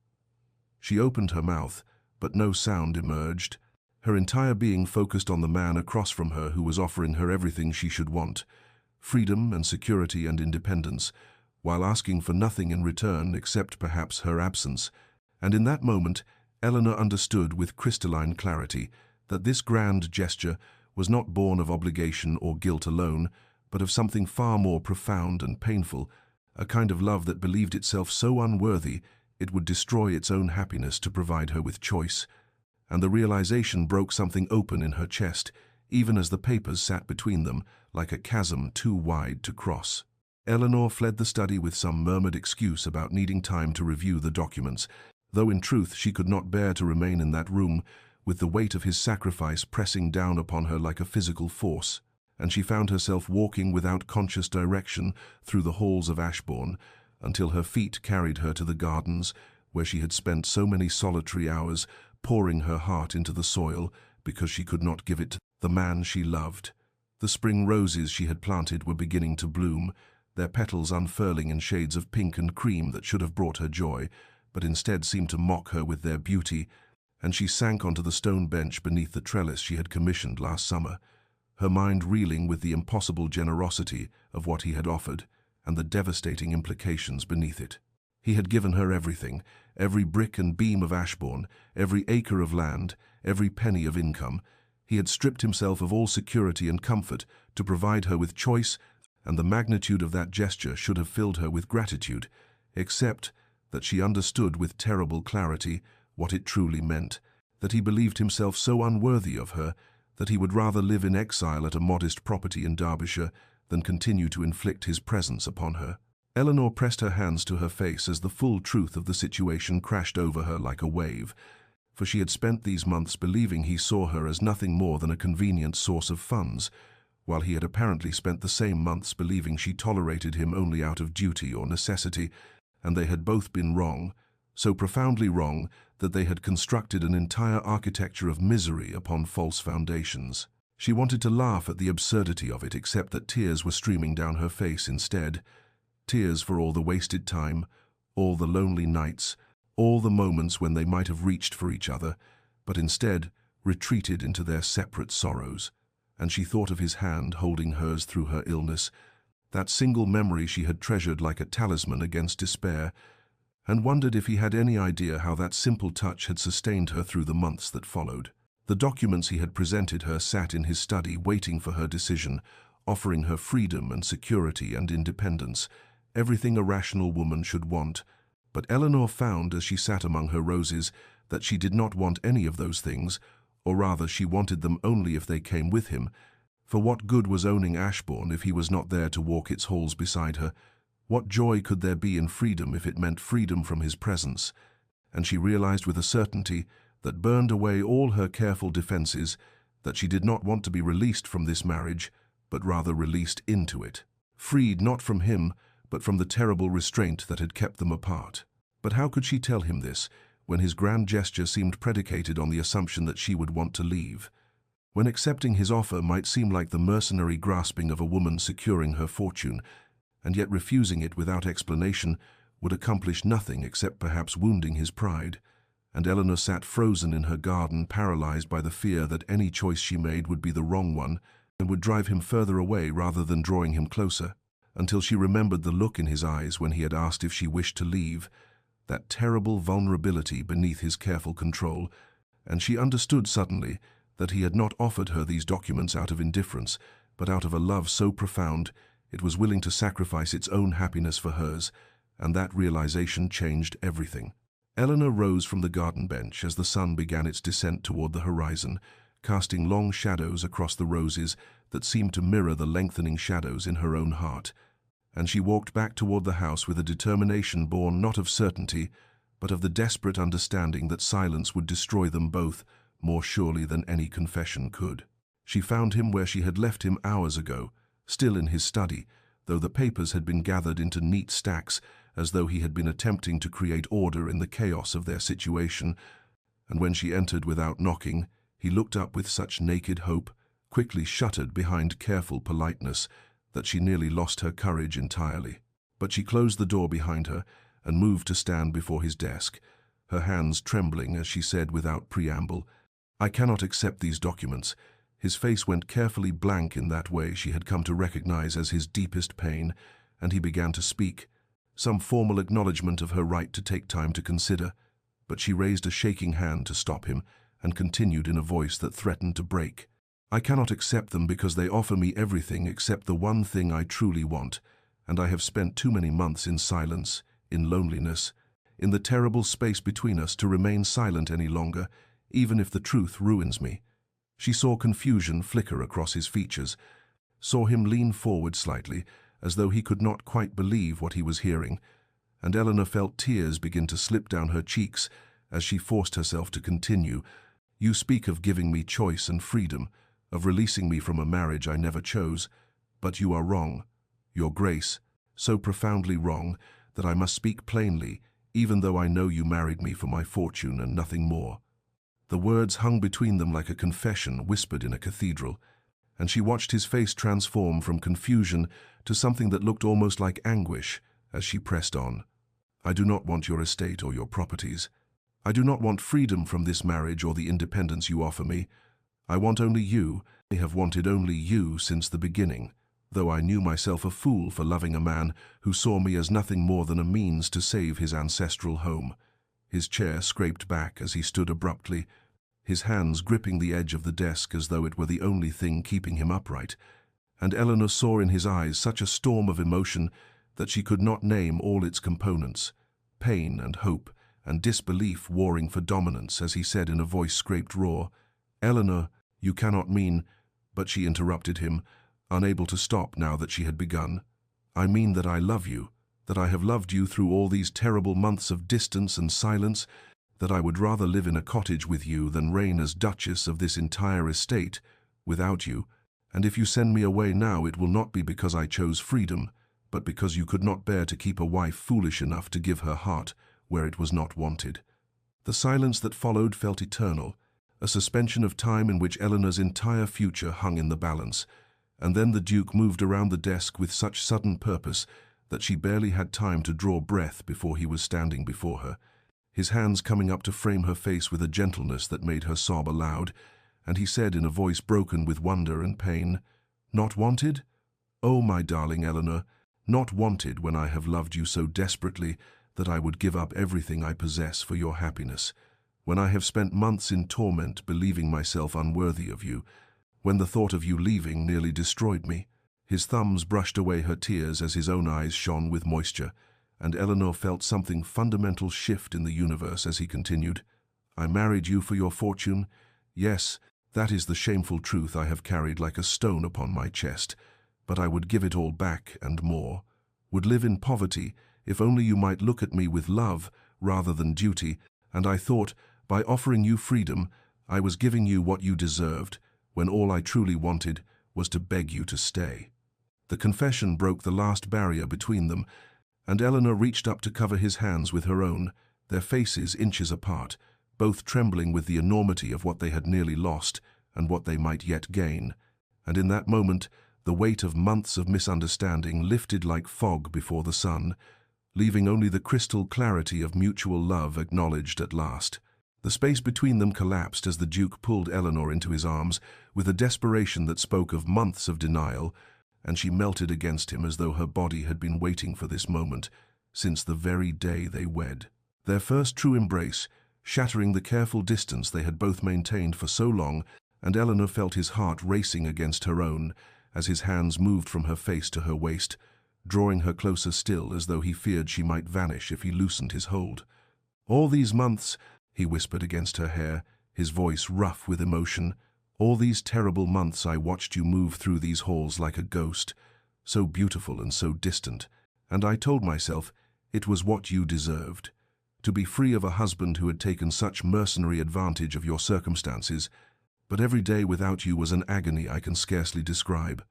She opened her mouth, but no sound emerged. Her entire being focused on the man across from her who was offering her everything she should want: freedom and security and independence, while asking for nothing in return except perhaps her absence. And in that moment, Eleanor understood with crystalline clarity that this grand gesture was not born of obligation or guilt alone, but of something far more profound and painful, a kind of love that believed itself so unworthy it would destroy its own happiness to provide her with choice. And the realization broke something open in her chest, even as the papers sat between them, like a chasm too wide to cross. Eleanor fled the study with some murmured excuse about needing time to review the documents, though in truth she could not bear to remain in that room, with the weight of his sacrifice pressing down upon her like a physical force, and she found herself walking without conscious direction through the halls of Ashbourne, until her feet carried her to the gardens, where she had spent so many solitary hours, pouring her heart into the soil because she could not give it to the man she loved. The spring roses she had planted were beginning to bloom, their petals unfurling in shades of pink and cream that should have brought her joy, but instead seemed to mock her with their beauty, and she sank onto the stone bench beneath the trellis she had commissioned last summer, her mind reeling with the impossible generosity of what he had offered and the devastating implications beneath it. He had given her everything, every brick and beam of Ashbourne, every acre of land, every penny of income. He had stripped himself of all security and comfort to provide her with choice, and the magnitude of that gesture should have filled her with gratitude, except that she understood with terrible clarity what it truly meant, that he believed himself so unworthy of her that he would rather live in exile at a modest property in Derbyshire than continue to inflict his presence upon her. Eleanor pressed her hands to her face as the full truth of the situation crashed over her like a wave, for she had spent these months believing he saw her as nothing more than a convenient source of funds, while he had apparently spent the same months believing she tolerated him only out of duty or necessity, and they had both been wrong, so profoundly wrong that they had constructed an entire architecture of misery upon false foundations. She wanted to laugh at the absurdity of it, except that tears were streaming down her face instead. Tears for all the wasted time, all the lonely nights, all the moments when they might have reached for each other, but instead retreated into their separate sorrows. And she thought of his hand holding hers through her illness, that single memory she had treasured like a talisman against despair, and wondered if he had any idea how that simple touch had sustained her through the months that followed. The documents he had presented her sat in his study waiting for her decision, offering her freedom and security and independence, everything a rational woman should want. But Eleanor found as she sat among her roses that she did not want any of those things, or rather she wanted them only if they came with him. For what good was owning Ashbourne if he was not there to walk its halls beside her? What joy could there be in freedom if it meant freedom from his presence? And she realized with a certainty that burned away all her careful defenses that she did not want to be released from this marriage, but rather released into it. Freed not from him, but from the terrible restraint that had kept them apart. But how could she tell him this, when his grand gesture seemed predicated on the assumption that she would want to leave? When accepting his offer might seem like the mercenary grasping of a woman securing her fortune, and yet refusing it without explanation would accomplish nothing except perhaps wounding his pride, and Eleanor sat frozen in her garden, paralyzed by the fear that any choice she made would be the wrong one and would drive him further away rather than drawing him closer, until she remembered the look in his eyes when he had asked if she wished to leave, that terrible vulnerability beneath his careful control, and she understood suddenly that he had not offered her these documents out of indifference, but out of a love so profound it was willing to sacrifice its own happiness for hers, and that realization changed everything. Eleanor rose from the garden bench as the sun began its descent toward the horizon, casting long shadows across the roses that seemed to mirror the lengthening shadows in her own heart, and she walked back toward the house with a determination born not of certainty, but of the desperate understanding that silence would destroy them both more surely than any confession could. She found him where she had left him hours ago, still in his study, though the papers had been gathered into neat stacks, as though he had been attempting to create order in the chaos of their situation, and when she entered without knocking, he looked up with such naked hope, quickly shuttered behind careful politeness, that she nearly lost her courage entirely. But she closed the door behind her and moved to stand before his desk, her hands trembling as she said without preamble, "I cannot accept these documents." His face went carefully blank in that way she had come to recognize as his deepest pain, and he began to speak, some formal acknowledgement of her right to take time to consider, but she raised a shaking hand to stop him and continued in a voice that threatened to break. "I cannot accept them because they offer me everything except the one thing I truly want, and I have spent too many months in silence, in loneliness, in the terrible space between us to remain silent any longer, even if the truth ruins me." She saw confusion flicker across his features, saw him lean forward slightly, as though he could not quite believe what he was hearing, and Eleanor felt tears begin to slip down her cheeks as she forced herself to continue. "You speak of giving me choice and freedom, of releasing me from a marriage I never chose, but you are wrong, Your Grace, so profoundly wrong that I must speak plainly, even though I know you married me for my fortune and nothing more." The words hung between them like a confession whispered in a cathedral, and she watched his face transform from confusion to something that looked almost like anguish as she pressed on. "I do not want your estate or your properties. I do not want freedom from this marriage or the independence you offer me. I want only you. I have wanted only you since the beginning, though I knew myself a fool for loving a man who saw me as nothing more than a means to save his ancestral home." His chair scraped back as he stood abruptly, his hands gripping the edge of the desk as though it were the only thing keeping him upright, and Eleanor saw in his eyes such a storm of emotion that she could not name all its components, pain and hope and disbelief warring for dominance as he said in a voice scraped raw, "Eleanor, you cannot mean—" But she interrupted him, unable to stop now that she had begun. "I mean that I love you, that I have loved you through all these terrible months of distance and silence, that I would rather live in a cottage with you than reign as Duchess of this entire estate without you, and if you send me away now it will not be because I chose freedom, but because you could not bear to keep a wife foolish enough to give her heart where it was not wanted." The silence that followed felt eternal, a suspension of time in which Eleanor's entire future hung in the balance, and then the Duke moved around the desk with such sudden purpose that she barely had time to draw breath before he was standing before her, his hands coming up to frame her face with a gentleness that made her sob aloud, and he said in a voice broken with wonder and pain, "Not wanted? Oh, my darling Eleanor, not wanted when I have loved you so desperately that I would give up everything I possess for your happiness, when I have spent months in torment believing myself unworthy of you, when the thought of you leaving nearly destroyed me." His thumbs brushed away her tears as his own eyes shone with moisture, and Eleanor felt something fundamental shift in the universe as he continued, "I married you for your fortune. Yes, that is the shameful truth I have carried like a stone upon my chest, but I would give it all back and more, would live in poverty if only you might look at me with love rather than duty, and I thought, by offering you freedom, I was giving you what you deserved, when all I truly wanted was to beg you to stay." The confession broke the last barrier between them, and Eleanor reached up to cover his hands with her own, their faces inches apart, both trembling with the enormity of what they had nearly lost and what they might yet gain. And in that moment, the weight of months of misunderstanding lifted like fog before the sun, leaving only the crystal clarity of mutual love acknowledged at last. The space between them collapsed as the Duke pulled Eleanor into his arms with a desperation that spoke of months of denial, and she melted against him as though her body had been waiting for this moment since the very day they wed. Their first true embrace, shattering the careful distance they had both maintained for so long, and Eleanor felt his heart racing against her own as his hands moved from her face to her waist, drawing her closer still as though he feared she might vanish if he loosened his hold. "All these months," he whispered against her hair, his voice rough with emotion, "all these terrible months I watched you move through these halls like a ghost, so beautiful and so distant, and I told myself it was what you deserved, to be free of a husband who had taken such mercenary advantage of your circumstances, but every day without you was an agony I can scarcely describe."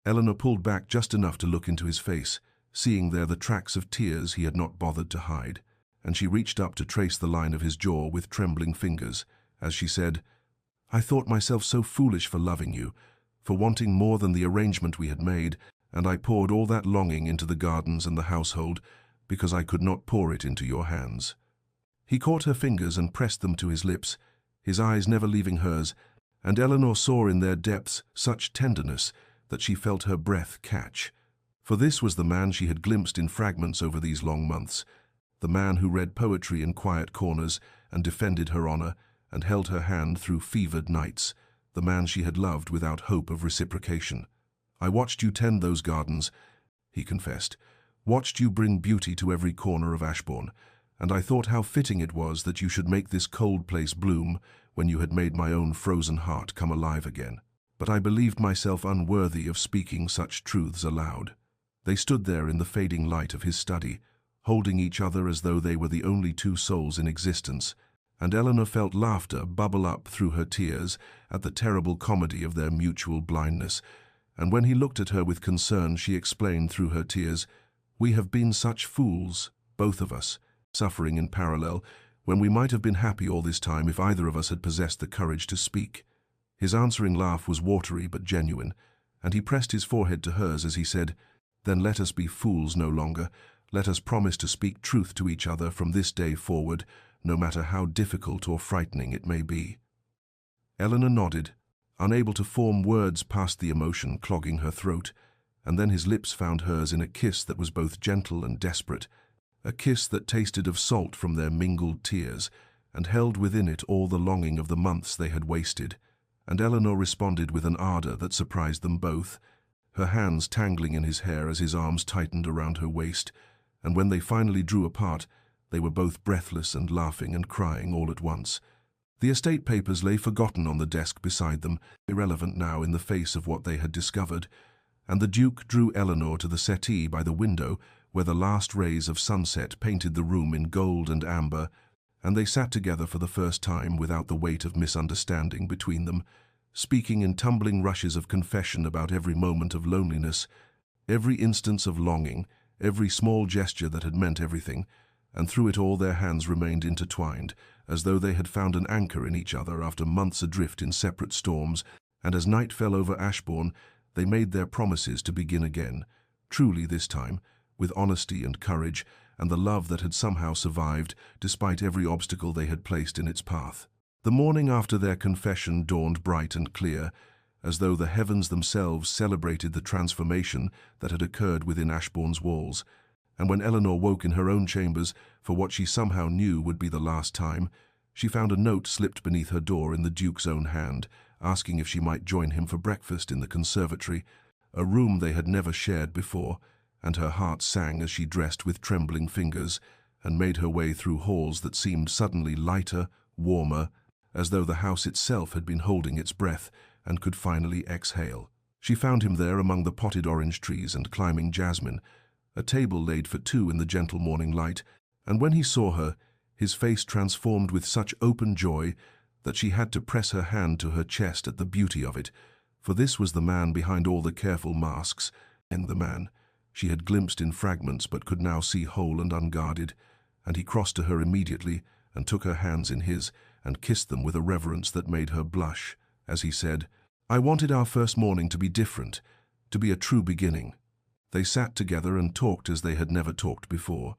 Eleanor pulled back just enough to look into his face, seeing there the tracks of tears he had not bothered to hide, and she reached up to trace the line of his jaw with trembling fingers, as she said, "I thought myself so foolish for loving you, for wanting more than the arrangement we had made, and I poured all that longing into the gardens and the household, because I could not pour it into your hands." He caught her fingers and pressed them to his lips, his eyes never leaving hers, and Eleanor saw in their depths such tenderness that she felt her breath catch. For this was the man she had glimpsed in fragments over these long months, the man who read poetry in quiet corners and defended her honor and held her hand through fevered nights, the man she had loved without hope of reciprocation. "I watched you tend those gardens," he confessed, "watched you bring beauty to every corner of Ashbourne, and I thought how fitting it was that you should make this cold place bloom when you had made my own frozen heart come alive again. But I believed myself unworthy of speaking such truths aloud." They stood there in the fading light of his study, holding each other as though they were the only two souls in existence, and Eleanor felt laughter bubble up through her tears at the terrible comedy of their mutual blindness, and when he looked at her with concern she explained through her tears, "We have been such fools, both of us, suffering in parallel, when we might have been happy all this time if either of us had possessed the courage to speak." His answering laugh was watery but genuine, and he pressed his forehead to hers as he said, "Then let us be fools no longer. Let us promise to speak truth to each other from this day forward, no matter how difficult or frightening it may be." Eleanor nodded, unable to form words past the emotion clogging her throat, and then his lips found hers in a kiss that was both gentle and desperate, a kiss that tasted of salt from their mingled tears, and held within it all the longing of the months they had wasted, and Eleanor responded with an ardor that surprised them both, her hands tangling in his hair as his arms tightened around her waist, and when they finally drew apart, they were both breathless and laughing and crying all at once. The estate papers lay forgotten on the desk beside them, irrelevant now in the face of what they had discovered, and the Duke drew Eleanor to the settee by the window where the last rays of sunset painted the room in gold and amber, and they sat together for the first time without the weight of misunderstanding between them, speaking in tumbling rushes of confession about every moment of loneliness, every instance of longing, every small gesture that had meant everything, and through it all their hands remained intertwined, as though they had found an anchor in each other after months adrift in separate storms, and as night fell over Ashbourne, they made their promises to begin again, truly this time, with honesty and courage, and the love that had somehow survived, despite every obstacle they had placed in its path. The morning after their confession dawned bright and clear, as though the heavens themselves celebrated the transformation that had occurred within Ashbourne's walls, and when Eleanor woke in her own chambers for what she somehow knew would be the last time, she found a note slipped beneath her door in the Duke's own hand, asking if she might join him for breakfast in the conservatory, a room they had never shared before, and her heart sang as she dressed with trembling fingers and made her way through halls that seemed suddenly lighter, warmer, as though the house itself had been holding its breath and could finally exhale. She found him there among the potted orange trees and climbing jasmine, a table laid for two in the gentle morning light, and when he saw her, his face transformed with such open joy that she had to press her hand to her chest at the beauty of it, for this was the man behind all the careful masks, and the man she had glimpsed in fragments but could now see whole and unguarded, and he crossed to her immediately and took her hands in his and kissed them with a reverence that made her blush, as he said, "I wanted our first morning to be different, to be a true beginning." They sat together and talked as they had never talked before,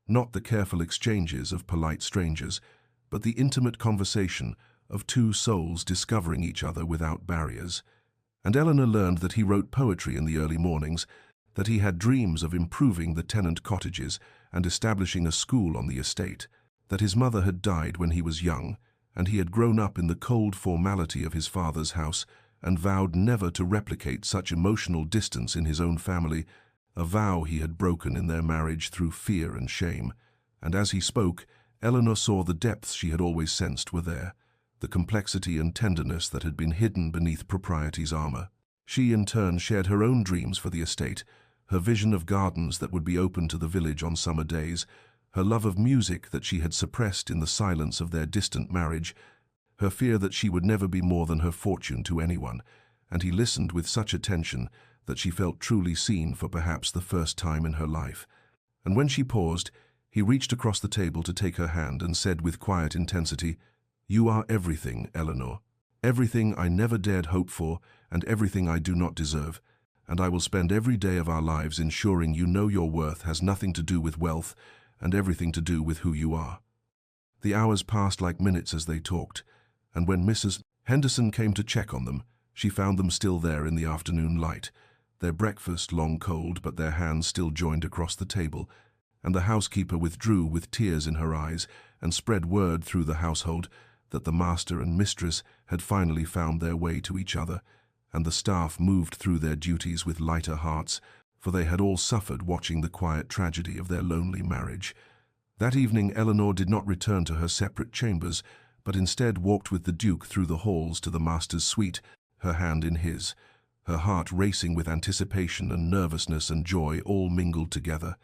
not the careful exchanges of polite strangers, but the intimate conversation of two souls discovering each other without barriers. And Eleanor learned that he wrote poetry in the early mornings, that he had dreams of improving the tenant cottages and establishing a school on the estate, that his mother had died when he was young, and he had grown up in the cold formality of his father's house and vowed never to replicate such emotional distance in his own family, a vow he had broken in their marriage through fear and shame. And as he spoke, Eleanor saw the depths she had always sensed were there, the complexity and tenderness that had been hidden beneath propriety's armor. She, in turn, shared her own dreams for the estate, her vision of gardens that would be open to the village on summer days, her love of music that she had suppressed in the silence of their distant marriage, her fear that she would never be more than her fortune to anyone, and he listened with such attention that she felt truly seen for perhaps the first time in her life. And when she paused, he reached across the table to take her hand and said with quiet intensity, "You are everything, Eleanor. Everything I never dared hope for, and everything I do not deserve, and I will spend every day of our lives ensuring you know your worth has nothing to do with wealth and everything to do with who you are." The hours passed like minutes as they talked, and when Mrs. Henderson came to check on them, she found them still there in the afternoon light, their breakfast long cold but their hands still joined across the table, and the housekeeper withdrew with tears in her eyes and spread word through the household that the master and mistress had finally found their way to each other, and the staff moved through their duties with lighter hearts, for they had all suffered watching the quiet tragedy of their lonely marriage. That evening Eleanor did not return to her separate chambers, but instead walked with the Duke through the halls to the master's suite, her hand in his, her heart racing with anticipation and nervousness and joy all mingled together.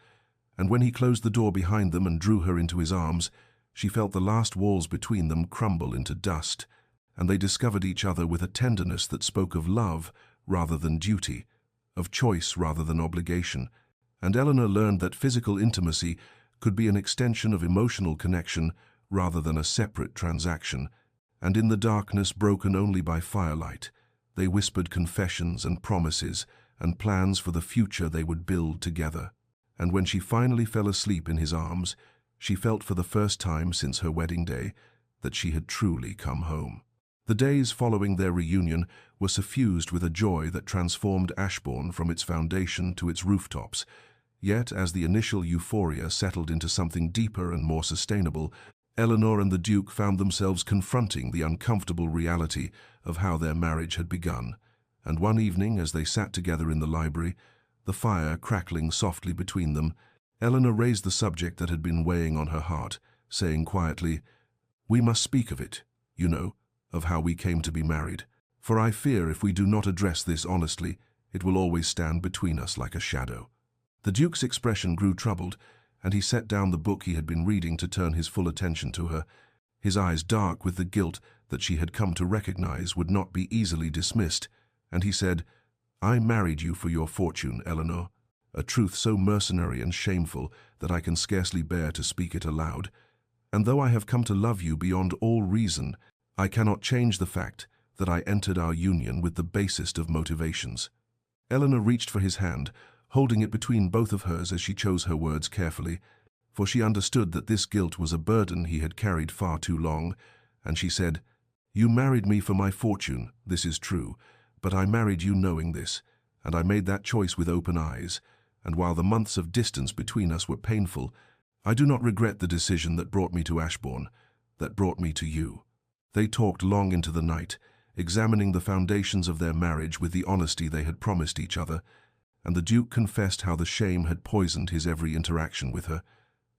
And when he closed the door behind them and drew her into his arms, she felt the last walls between them crumble into dust, and they discovered each other with a tenderness that spoke of love rather than duty, of choice rather than obligation, and Eleanor learned that physical intimacy could be an extension of emotional connection rather than a separate transaction, and in the darkness broken only by firelight, they whispered confessions and promises and plans for the future they would build together. And when she finally fell asleep in his arms, she felt for the first time since her wedding day that she had truly come home. The days following their reunion were suffused with a joy that transformed Ashbourne from its foundation to its rooftops. Yet, as the initial euphoria settled into something deeper and more sustainable, Eleanor and the Duke found themselves confronting the uncomfortable reality of how their marriage had begun. And one evening, as they sat together in the library, the fire crackling softly between them, Eleanor raised the subject that had been weighing on her heart, saying quietly, "We must speak of it, you know, of how we came to be married, for I fear if we do not address this honestly, it will always stand between us like a shadow." The Duke's expression grew troubled, and he set down the book he had been reading to turn his full attention to her, his eyes dark with the guilt that she had come to recognize would not be easily dismissed, and he said, "I married you for your fortune, Eleanor, a truth so mercenary and shameful that I can scarcely bear to speak it aloud. And though I have come to love you beyond all reason, I cannot change the fact that I entered our union with the basest of motivations." Eleanor reached for his hand, holding it between both of hers as she chose her words carefully, for she understood that this guilt was a burden he had carried far too long, and she said, "You married me for my fortune, this is true, but I married you knowing this, and I made that choice with open eyes, and while the months of distance between us were painful, I do not regret the decision that brought me to Ashbourne, that brought me to you." They talked long into the night, examining the foundations of their marriage with the honesty they had promised each other, and the Duke confessed how the shame had poisoned his every interaction with her,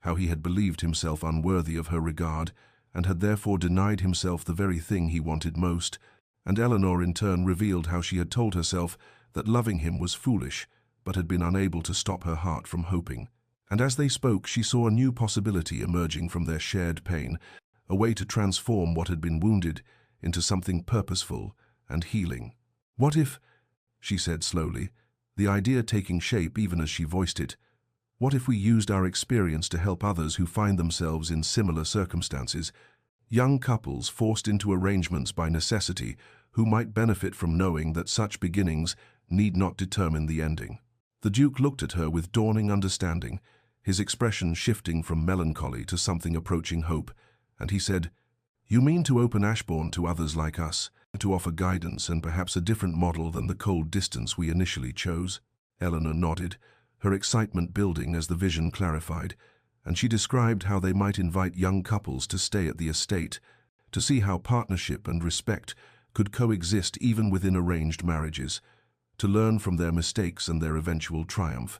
how he had believed himself unworthy of her regard, and had therefore denied himself the very thing he wanted most, and Eleanor in turn revealed how she had told herself that loving him was foolish, but had been unable to stop her heart from hoping. And as they spoke, she saw a new possibility emerging from their shared pain, a way to transform what had been wounded into something purposeful and healing. "What if," she said slowly, the idea taking shape even as she voiced it, "what if we used our experience to help others who find themselves in similar circumstances, young couples forced into arrangements by necessity who might benefit from knowing that such beginnings need not determine the ending?" The Duke looked at her with dawning understanding, his expression shifting from melancholy to something approaching hope, and he said, "You mean to open Ashbourne to others like us, to offer guidance and perhaps a different model than the cold distance we initially chose?" Eleanor nodded, her excitement building as the vision clarified, and she described how they might invite young couples to stay at the estate, to see how partnership and respect could coexist even within arranged marriages, to learn from their mistakes and their eventual triumph.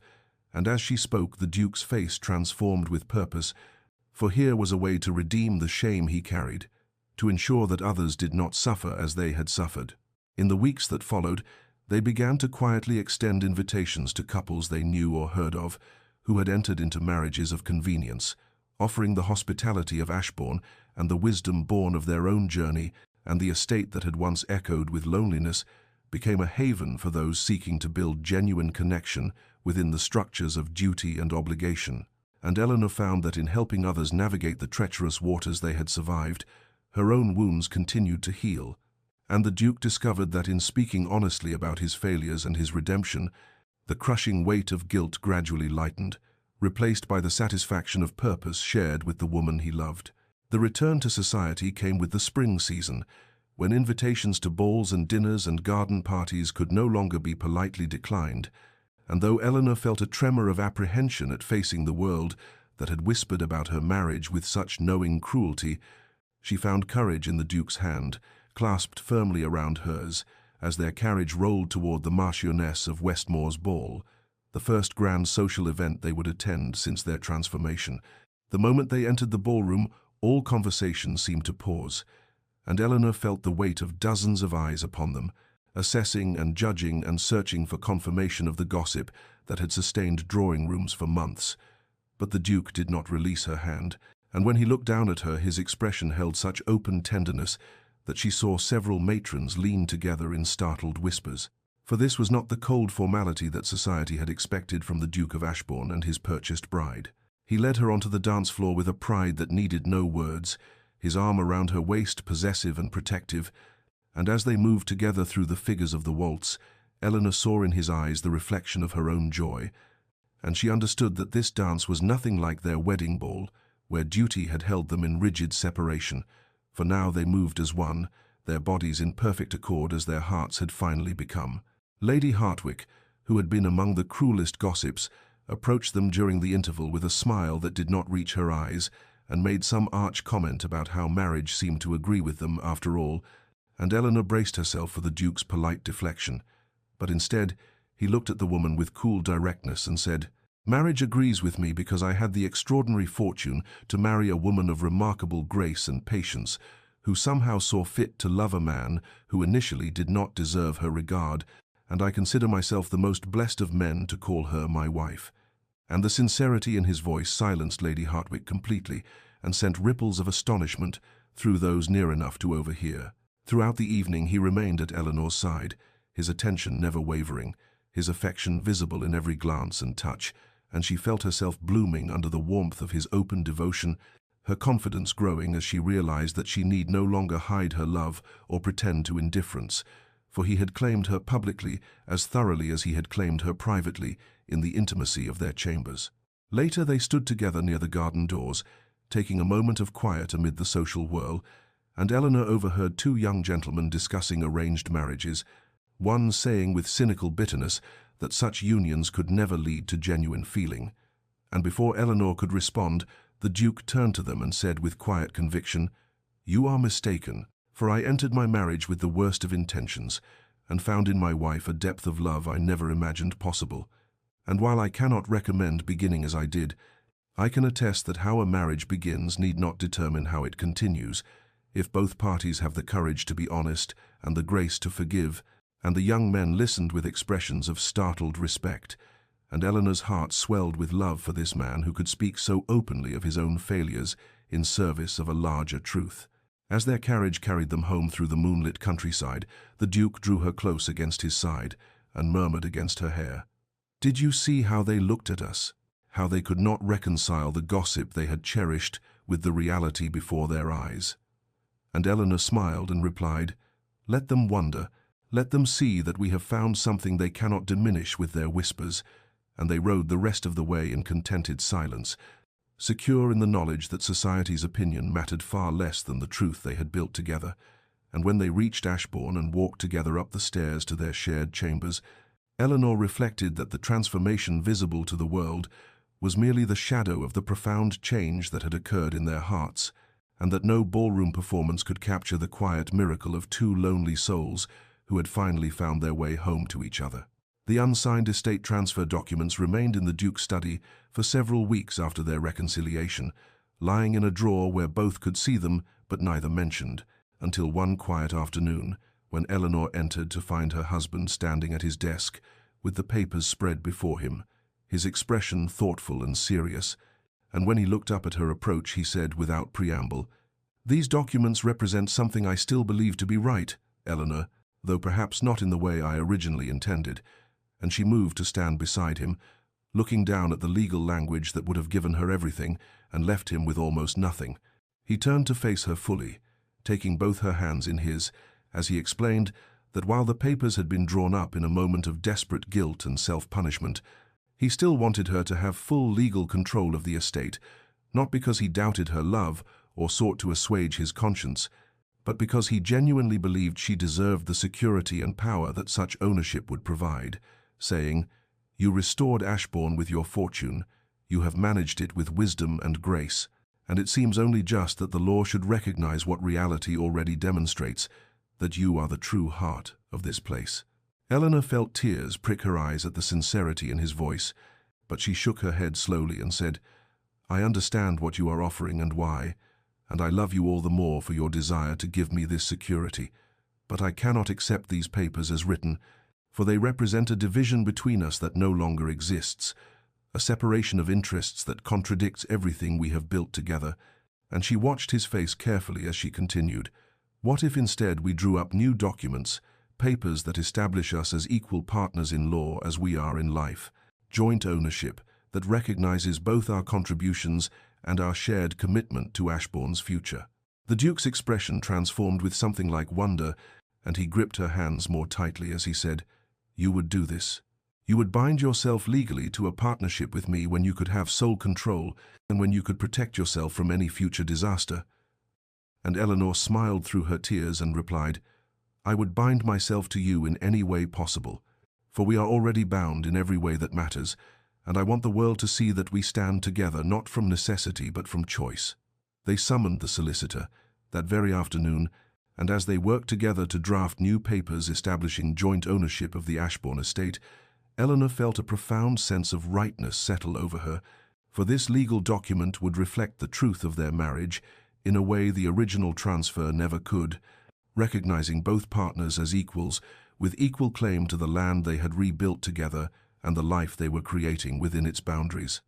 And as she spoke, the Duke's face transformed with purpose, for here was a way to redeem the shame he carried, to ensure that others did not suffer as they had suffered. In the weeks that followed, they began to quietly extend invitations to couples they knew or heard of, who had entered into marriages of convenience, offering the hospitality of Ashbourne and the wisdom born of their own journey, and the estate that had once echoed with loneliness became a haven for those seeking to build genuine connection within the structures of duty and obligation. And Eleanor found that in helping others navigate the treacherous waters they had survived, her own wounds continued to heal. And the Duke discovered that in speaking honestly about his failures and his redemption, the crushing weight of guilt gradually lightened, replaced by the satisfaction of purpose shared with the woman he loved. The return to society came with the spring season, when invitations to balls and dinners and garden parties could no longer be politely declined, and though Eleanor felt a tremor of apprehension at facing the world that had whispered about her marriage with such knowing cruelty, she found courage in the Duke's hand, clasped firmly around hers, as their carriage rolled toward the Marchioness of Westmore's ball, the first grand social event they would attend since their transformation. The moment they entered the ballroom, all conversation seemed to pause, and Eleanor felt the weight of dozens of eyes upon them, assessing and judging and searching for confirmation of the gossip that had sustained drawing rooms for months. But the Duke did not release her hand, and when he looked down at her, his expression held such open tenderness that she saw several matrons lean together in startled whispers. For this was not the cold formality that society had expected from the Duke of Ashbourne and his purchased bride. He led her onto the dance floor with a pride that needed no words, his arm around her waist possessive and protective, and as they moved together through the figures of the waltz, Eleanor saw in his eyes the reflection of her own joy, and she understood that this dance was nothing like their wedding ball, where duty had held them in rigid separation, for now they moved as one, their bodies in perfect accord as their hearts had finally become. Lady Hartwick, who had been among the cruelest gossips, approached them during the interval with a smile that did not reach her eyes, and made some arch comment about how marriage seemed to agree with them after all, and Eleanor braced herself for the Duke's polite deflection. But instead, he looked at the woman with cool directness and said, "Marriage agrees with me because I had the extraordinary fortune to marry a woman of remarkable grace and patience, who somehow saw fit to love a man who initially did not deserve her regard, and I consider myself the most blessed of men to call her my wife." And the sincerity in his voice silenced Lady Hartwick completely and sent ripples of astonishment through those near enough to overhear. Throughout the evening he remained at Eleanor's side, his attention never wavering, his affection visible in every glance and touch, and she felt herself blooming under the warmth of his open devotion, her confidence growing as she realized that she need no longer hide her love or pretend to indifference, for he had claimed her publicly as thoroughly as he had claimed her privately in the intimacy of their chambers. Later they stood together near the garden doors, taking a moment of quiet amid the social whirl, and Eleanor overheard two young gentlemen discussing arranged marriages, one saying with cynical bitterness that such unions could never lead to genuine feeling. And before Eleanor could respond, the Duke turned to them and said with quiet conviction, "You are mistaken, for I entered my marriage with the worst of intentions, and found in my wife a depth of love I never imagined possible. And while I cannot recommend beginning as I did, I can attest that how a marriage begins need not determine how it continues, if both parties have the courage to be honest and the grace to forgive." And the young men listened with expressions of startled respect, and Eleanor's heart swelled with love for this man who could speak so openly of his own failures in service of a larger truth. As their carriage carried them home through the moonlit countryside, the Duke drew her close against his side and murmured against her hair, "Did you see how they looked at us? How they could not reconcile the gossip they had cherished with the reality before their eyes?" And Eleanor smiled and replied, "Let them wonder. Let them see that we have found something they cannot diminish with their whispers." And they rode the rest of the way in contented silence, secure in the knowledge that society's opinion mattered far less than the truth they had built together. And when they reached Ashbourne and walked together up the stairs to their shared chambers, Eleanor reflected that the transformation visible to the world was merely the shadow of the profound change that had occurred in their hearts, and that no ballroom performance could capture the quiet miracle of two lonely souls who had finally found their way home to each other. The unsigned estate transfer documents remained in the Duke's study for several weeks after their reconciliation, lying in a drawer where both could see them but neither mentioned, until one quiet afternoon, when Eleanor entered to find her husband standing at his desk with the papers spread before him, his expression thoughtful and serious, and when he looked up at her approach he said without preamble, "These documents represent something I still believe to be right, Eleanor, though perhaps not in the way I originally intended." And she moved to stand beside him, looking down at the legal language that would have given her everything and left him with almost nothing. He turned to face her fully, taking both her hands in his, as he explained that while the papers had been drawn up in a moment of desperate guilt and self-punishment, he still wanted her to have full legal control of the estate, not because he doubted her love or sought to assuage his conscience, but because he genuinely believed she deserved the security and power that such ownership would provide, saying, "You restored Ashbourne with your fortune, you have managed it with wisdom and grace, and it seems only just that the law should recognize what reality already demonstrates, that you are the true heart of this place." Eleanor felt tears prick her eyes at the sincerity in his voice, but she shook her head slowly and said, "I understand what you are offering and why, and I love you all the more for your desire to give me this security, but I cannot accept these papers as written, for they represent a division between us that no longer exists, a separation of interests that contradicts everything we have built together." And she watched his face carefully as she continued, "What if instead we drew up new documents, papers that establish us as equal partners in law as we are in life, joint ownership that recognizes both our contributions and our shared commitment to Ashbourne's future?" The Duke's expression transformed with something like wonder, and he gripped her hands more tightly as he said, "You would do this? You would bind yourself legally to a partnership with me when you could have sole control and when you could protect yourself from any future disaster?" And Eleanor smiled through her tears and replied, "I would bind myself to you in any way possible, for we are already bound in every way that matters, and I want the world to see that we stand together not from necessity but from choice." They summoned the solicitor that very afternoon, and as they worked together to draft new papers establishing joint ownership of the Ashbourne estate, Eleanor felt a profound sense of rightness settle over her, for this legal document would reflect the truth of their marriage in a way the original transfer never could, recognizing both partners as equals, with equal claim to the land they had rebuilt together and the life they were creating within its boundaries.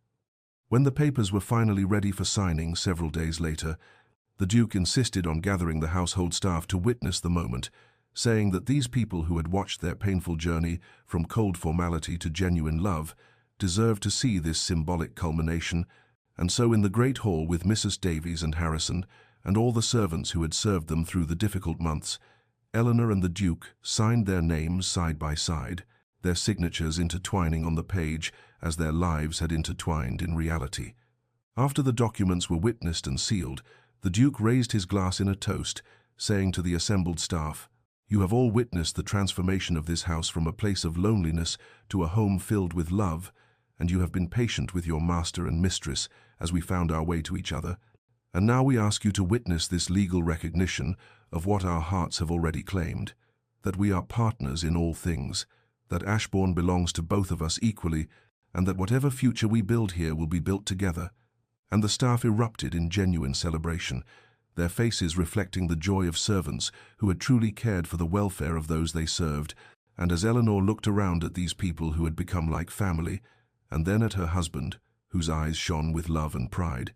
When the papers were finally ready for signing several days later, the Duke insisted on gathering the household staff to witness the moment, saying that these people who had watched their painful journey from cold formality to genuine love deserved to see this symbolic culmination, and so in the great hall with Mrs. Davies and Harrison, and all the servants who had served them through the difficult months, Eleanor and the Duke signed their names side by side, their signatures intertwining on the page as their lives had intertwined in reality. After the documents were witnessed and sealed, the Duke raised his glass in a toast, saying to the assembled staff, "You have all witnessed the transformation of this house from a place of loneliness to a home filled with love, and you have been patient with your master and mistress as we found our way to each other. And now we ask you to witness this legal recognition of what our hearts have already claimed, that we are partners in all things, that Ashbourne belongs to both of us equally, and that whatever future we build here will be built together." And the staff erupted in genuine celebration, their faces reflecting the joy of servants who had truly cared for the welfare of those they served. And as Eleanor looked around at these people who had become like family, and then at her husband, whose eyes shone with love and pride,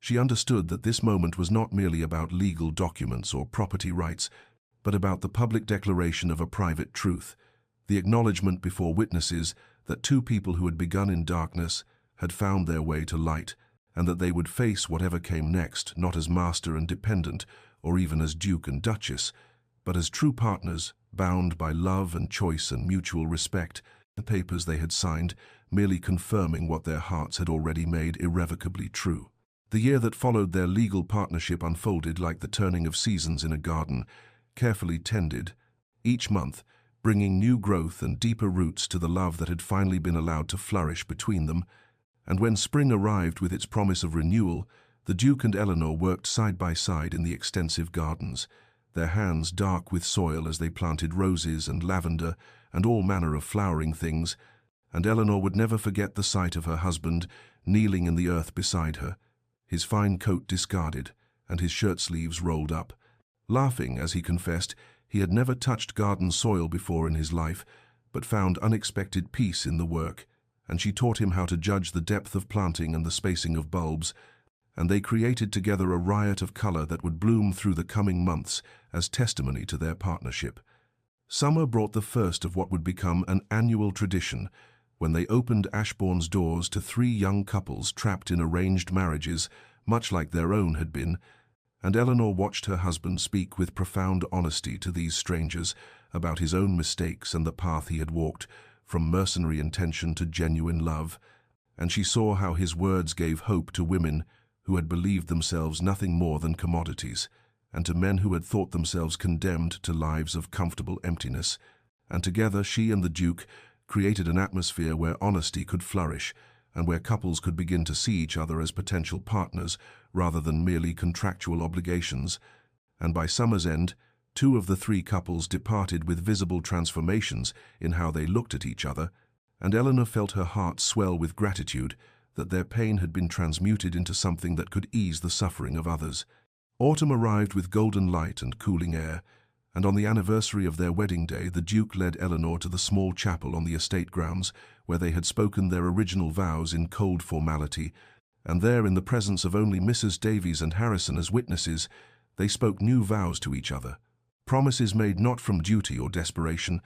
She understood that this moment was not merely about legal documents or property rights, but about the public declaration of a private truth, the acknowledgement before witnesses that two people who had begun in darkness had found their way to light, and that they would face whatever came next, not as master and dependent, or even as duke and duchess, but as true partners, bound by love and choice and mutual respect. The papers they had signed merely confirming what their hearts had already made irrevocably true. The year that followed their legal partnership unfolded like the turning of seasons in a garden, carefully tended, each month bringing new growth and deeper roots to the love that had finally been allowed to flourish between them. And when spring arrived with its promise of renewal, the Duke and Eleanor worked side by side in the extensive gardens, their hands dark with soil as they planted roses and lavender and all manner of flowering things, and Eleanor would never forget the sight of her husband kneeling in the earth beside her, his fine coat discarded and his shirt sleeves rolled up. Laughing as he confessed he had never touched garden soil before in his life, but found unexpected peace in the work, and she taught him how to judge the depth of planting and the spacing of bulbs, and they created together a riot of color that would bloom through the coming months as testimony to their partnership. Summer brought the first of what would become an annual tradition, when they opened Ashbourne's doors to three young couples trapped in arranged marriages, much like their own had been, and Eleanor watched her husband speak with profound honesty to these strangers about his own mistakes and the path he had walked, from mercenary intention to genuine love, and she saw how his words gave hope to women who had believed themselves nothing more than commodities, and to men who had thought themselves condemned to lives of comfortable emptiness. And together she and the Duke created an atmosphere where honesty could flourish, and where couples could begin to see each other as potential partners rather than merely contractual obligations. And by summer's end, two of the three couples departed with visible transformations in how they looked at each other, and Eleanor felt her heart swell with gratitude that their pain had been transmuted into something that could ease the suffering of others. Autumn arrived with golden light and cooling air, and on the anniversary of their wedding day the Duke led Eleanor to the small chapel on the estate grounds where they had spoken their original vows in cold formality, and there, in the presence of only Mrs. Davies and Harrison as witnesses, they spoke new vows to each other, promises made not from duty or desperation,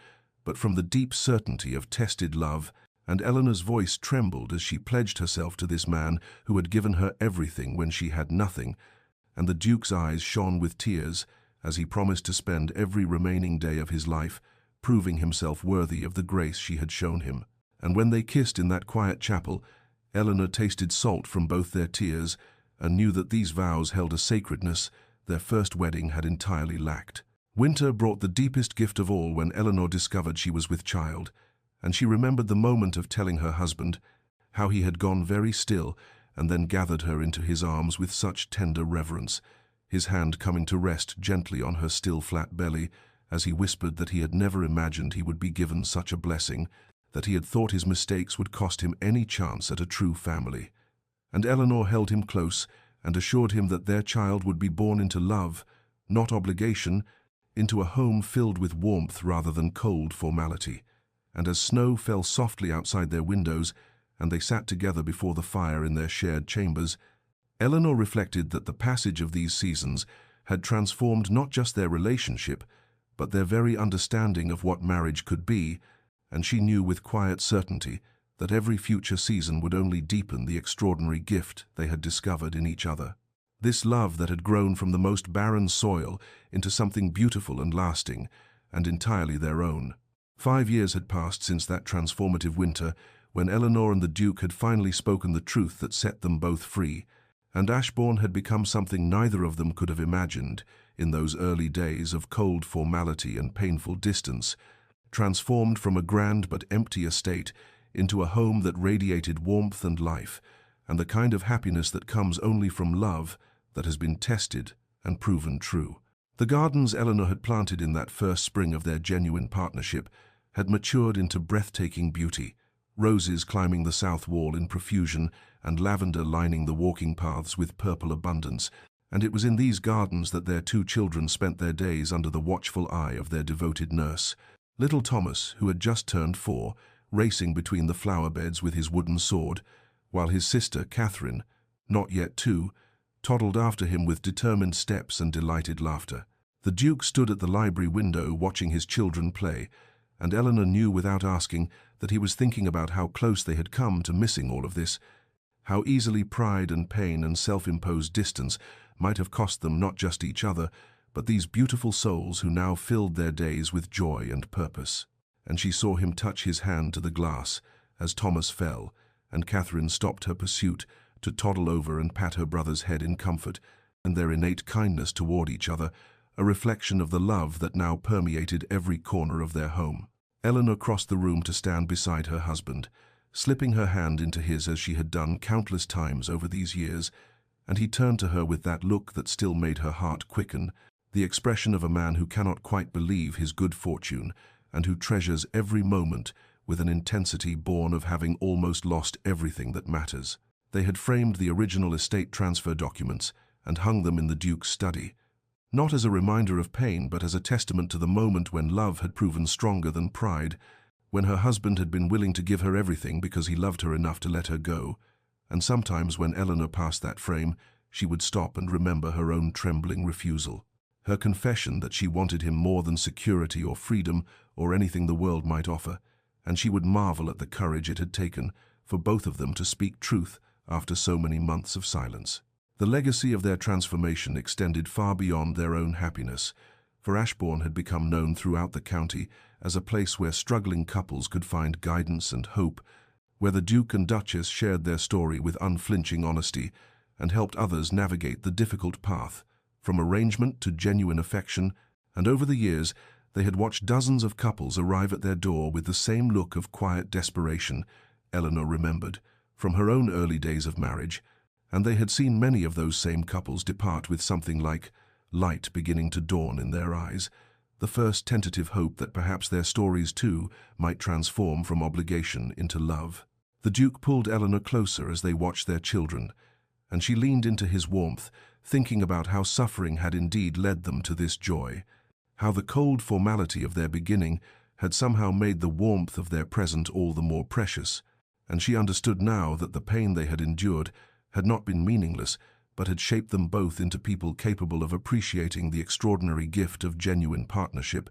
but from the deep certainty of tested love, and Eleanor's voice trembled as she pledged herself to this man who had given her everything when she had nothing, and the Duke's eyes shone with tears as he promised to spend every remaining day of his life proving himself worthy of the grace she had shown him. And when they kissed in that quiet chapel, Eleanor tasted salt from both their tears and knew that these vows held a sacredness their first wedding had entirely lacked. Winter brought the deepest gift of all when Eleanor discovered she was with child, and she remembered the moment of telling her husband how he had gone very still and then gathered her into his arms with such tender reverence, his hand coming to rest gently on her still flat belly as he whispered that he had never imagined he would be given such a blessing, that he had thought his mistakes would cost him any chance at a true family. And Eleanor held him close and assured him that their child would be born into love, not obligation, into a home filled with warmth rather than cold formality. And as snow fell softly outside their windows, and they sat together before the fire in their shared chambers, Eleanor reflected that the passage of these seasons had transformed not just their relationship, but their very understanding of what marriage could be, and she knew with quiet certainty that every future season would only deepen the extraordinary gift they had discovered in each other. This love that had grown from the most barren soil into something beautiful and lasting, and entirely their own. 5 years had passed since that transformative winter, when Eleanor and the Duke had finally spoken the truth that set them both free, and Ashbourne had become something neither of them could have imagined in those early days of cold formality and painful distance, transformed from a grand but empty estate into a home that radiated warmth and life, and the kind of happiness that comes only from love that has been tested and proven true. The gardens Eleanor had planted in that first spring of their genuine partnership had matured into breathtaking beauty, roses climbing the south wall in profusion and lavender lining the walking paths with purple abundance, and it was in these gardens that their 2 children spent their days under the watchful eye of their devoted nurse. Little Thomas, who had just turned 4, racing between the flower beds with his wooden sword, while his sister, Catherine, not yet 2, toddled after him with determined steps and delighted laughter. The Duke stood at the library window watching his children play, and Eleanor knew without asking that he was thinking about how close they had come to missing all of this, how easily pride and pain and self-imposed distance might have cost them not just each other, but these beautiful souls who now filled their days with joy and purpose. And she saw him touch his hand to the glass as Thomas fell, and Catherine stopped her pursuit to toddle over and pat her brother's head in comfort, and their innate kindness toward each other, a reflection of the love that now permeated every corner of their home. Eleanor crossed the room to stand beside her husband, slipping her hand into his as she had done countless times over these years, and he turned to her with that look that still made her heart quicken, the expression of a man who cannot quite believe his good fortune and who treasures every moment with an intensity born of having almost lost everything that matters. They had framed the original estate transfer documents and hung them in the Duke's study, not as a reminder of pain, but as a testament to the moment when love had proven stronger than pride, when her husband had been willing to give her everything because he loved her enough to let her go. And sometimes when Eleanor passed that frame, she would stop and remember her own trembling refusal, her confession that she wanted him more than security or freedom or anything the world might offer, and she would marvel at the courage it had taken for both of them to speak truth after so many months of silence. The legacy of their transformation extended far beyond their own happiness, for Ashbourne had become known throughout the county as a place where struggling couples could find guidance and hope, where the Duke and Duchess shared their story with unflinching honesty and helped others navigate the difficult path, from arrangement to genuine affection, and over the years they had watched dozens of couples arrive at their door with the same look of quiet desperation Eleanor remembered from her own early days of marriage, and they had seen many of those same couples depart with something like light beginning to dawn in their eyes, the first tentative hope that perhaps their stories too might transform from obligation into love. The Duke pulled Eleanor closer as they watched their children, and she leaned into his warmth, thinking about how suffering had indeed led them to this joy, how the cold formality of their beginning had somehow made the warmth of their present all the more precious, and she understood now that the pain they had endured had not been meaningless, but had shaped them both into people capable of appreciating the extraordinary gift of genuine partnership,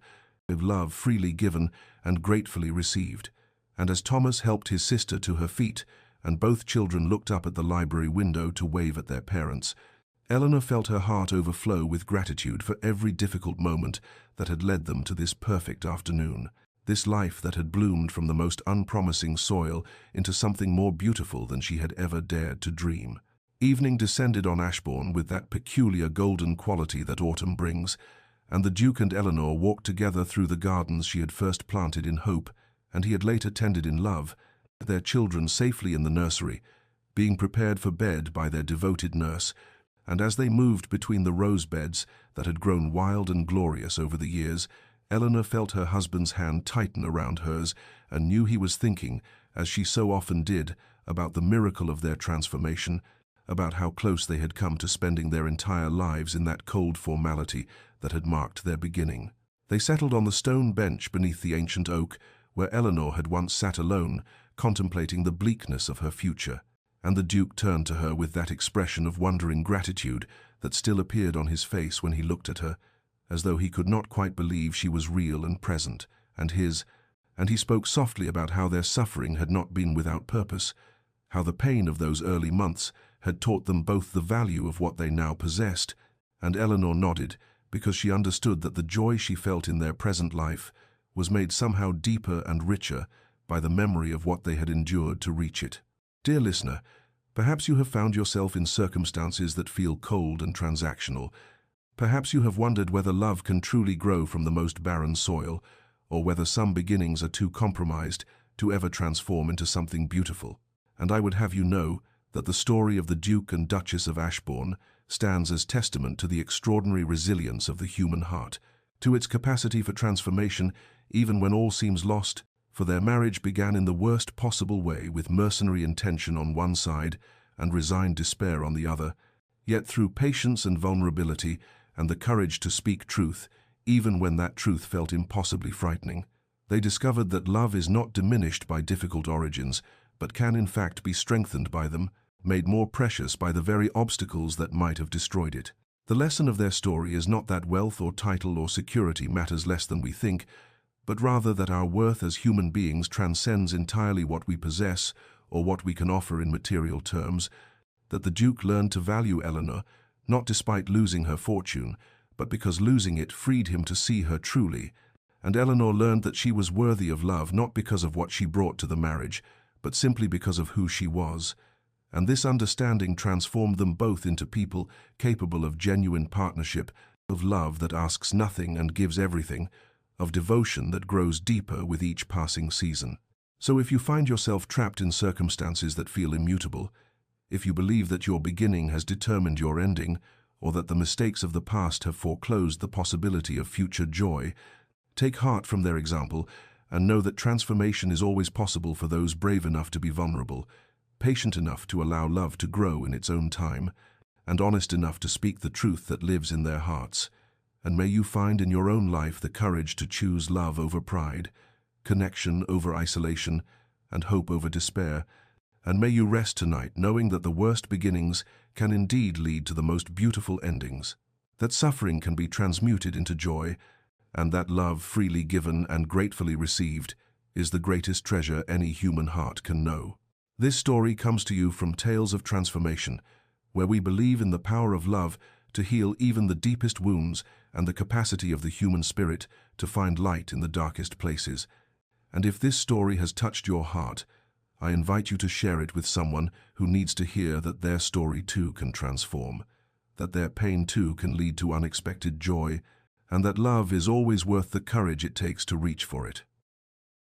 of love freely given and gratefully received. And as Thomas helped his sister to her feet, and both children looked up at the library window to wave at their parents, Eleanor felt her heart overflow with gratitude for every difficult moment that had led them to this perfect afternoon, this life that had bloomed from the most unpromising soil into something more beautiful than she had ever dared to dream. Evening descended on Ashbourne with that peculiar golden quality that autumn brings, and the Duke and Eleanor walked together through the gardens she had first planted in hope, and he had later tended in love, their children safely in the nursery, being prepared for bed by their devoted nurse, and as they moved between the rose beds that had grown wild and glorious over the years, Eleanor felt her husband's hand tighten around hers and knew he was thinking, as she so often did, about the miracle of their transformation, about how close they had come to spending their entire lives in that cold formality that had marked their beginning. They settled on the stone bench beneath the ancient oak, where Eleanor had once sat alone, contemplating the bleakness of her future, and the Duke turned to her with that expression of wondering gratitude that still appeared on his face when he looked at her, as though he could not quite believe she was real and present, and he spoke softly about how their suffering had not been without purpose, how the pain of those early months had taught them both the value of what they now possessed, and Eleanor nodded because she understood that the joy she felt in their present life was made somehow deeper and richer by the memory of what they had endured to reach it. Dear listener, perhaps you have found yourself in circumstances that feel cold and transactional. Perhaps you have wondered whether love can truly grow from the most barren soil, or whether some beginnings are too compromised to ever transform into something beautiful. And I would have you know that the story of the Duke and Duchess of Ashbourne stands as testament to the extraordinary resilience of the human heart, to its capacity for transformation even when all seems lost, for their marriage began in the worst possible way with mercenary intention on one side and resigned despair on the other, yet through patience and vulnerability and the courage to speak truth, even when that truth felt impossibly frightening, they discovered that love is not diminished by difficult origins, but can in fact be strengthened by them, made more precious by the very obstacles that might have destroyed it. The lesson of their story is not that wealth or title or security matters less than we think, but rather that our worth as human beings transcends entirely what we possess or what we can offer in material terms, that the Duke learned to value Eleanor, not despite losing her fortune, but because losing it freed him to see her truly, and Eleanor learned that she was worthy of love not because of what she brought to the marriage, but simply because of who she was. And this understanding transformed them both into people capable of genuine partnership, of love that asks nothing and gives everything, of devotion that grows deeper with each passing season. So if you find yourself trapped in circumstances that feel immutable, if you believe that your beginning has determined your ending, or that the mistakes of the past have foreclosed the possibility of future joy, take heart from their example and know that transformation is always possible for those brave enough to be vulnerable, patient enough to allow love to grow in its own time, and honest enough to speak the truth that lives in their hearts. And may you find in your own life the courage to choose love over pride, connection over isolation, and hope over despair. And may you rest tonight knowing that the worst beginnings can indeed lead to the most beautiful endings, that suffering can be transmuted into joy, and that love freely given and gratefully received is the greatest treasure any human heart can know. This story comes to you from Tales of Transformation, where we believe in the power of love to heal even the deepest wounds and the capacity of the human spirit to find light in the darkest places. And if this story has touched your heart, I invite you to share it with someone who needs to hear that their story too can transform, that their pain too can lead to unexpected joy, and that love is always worth the courage it takes to reach for it.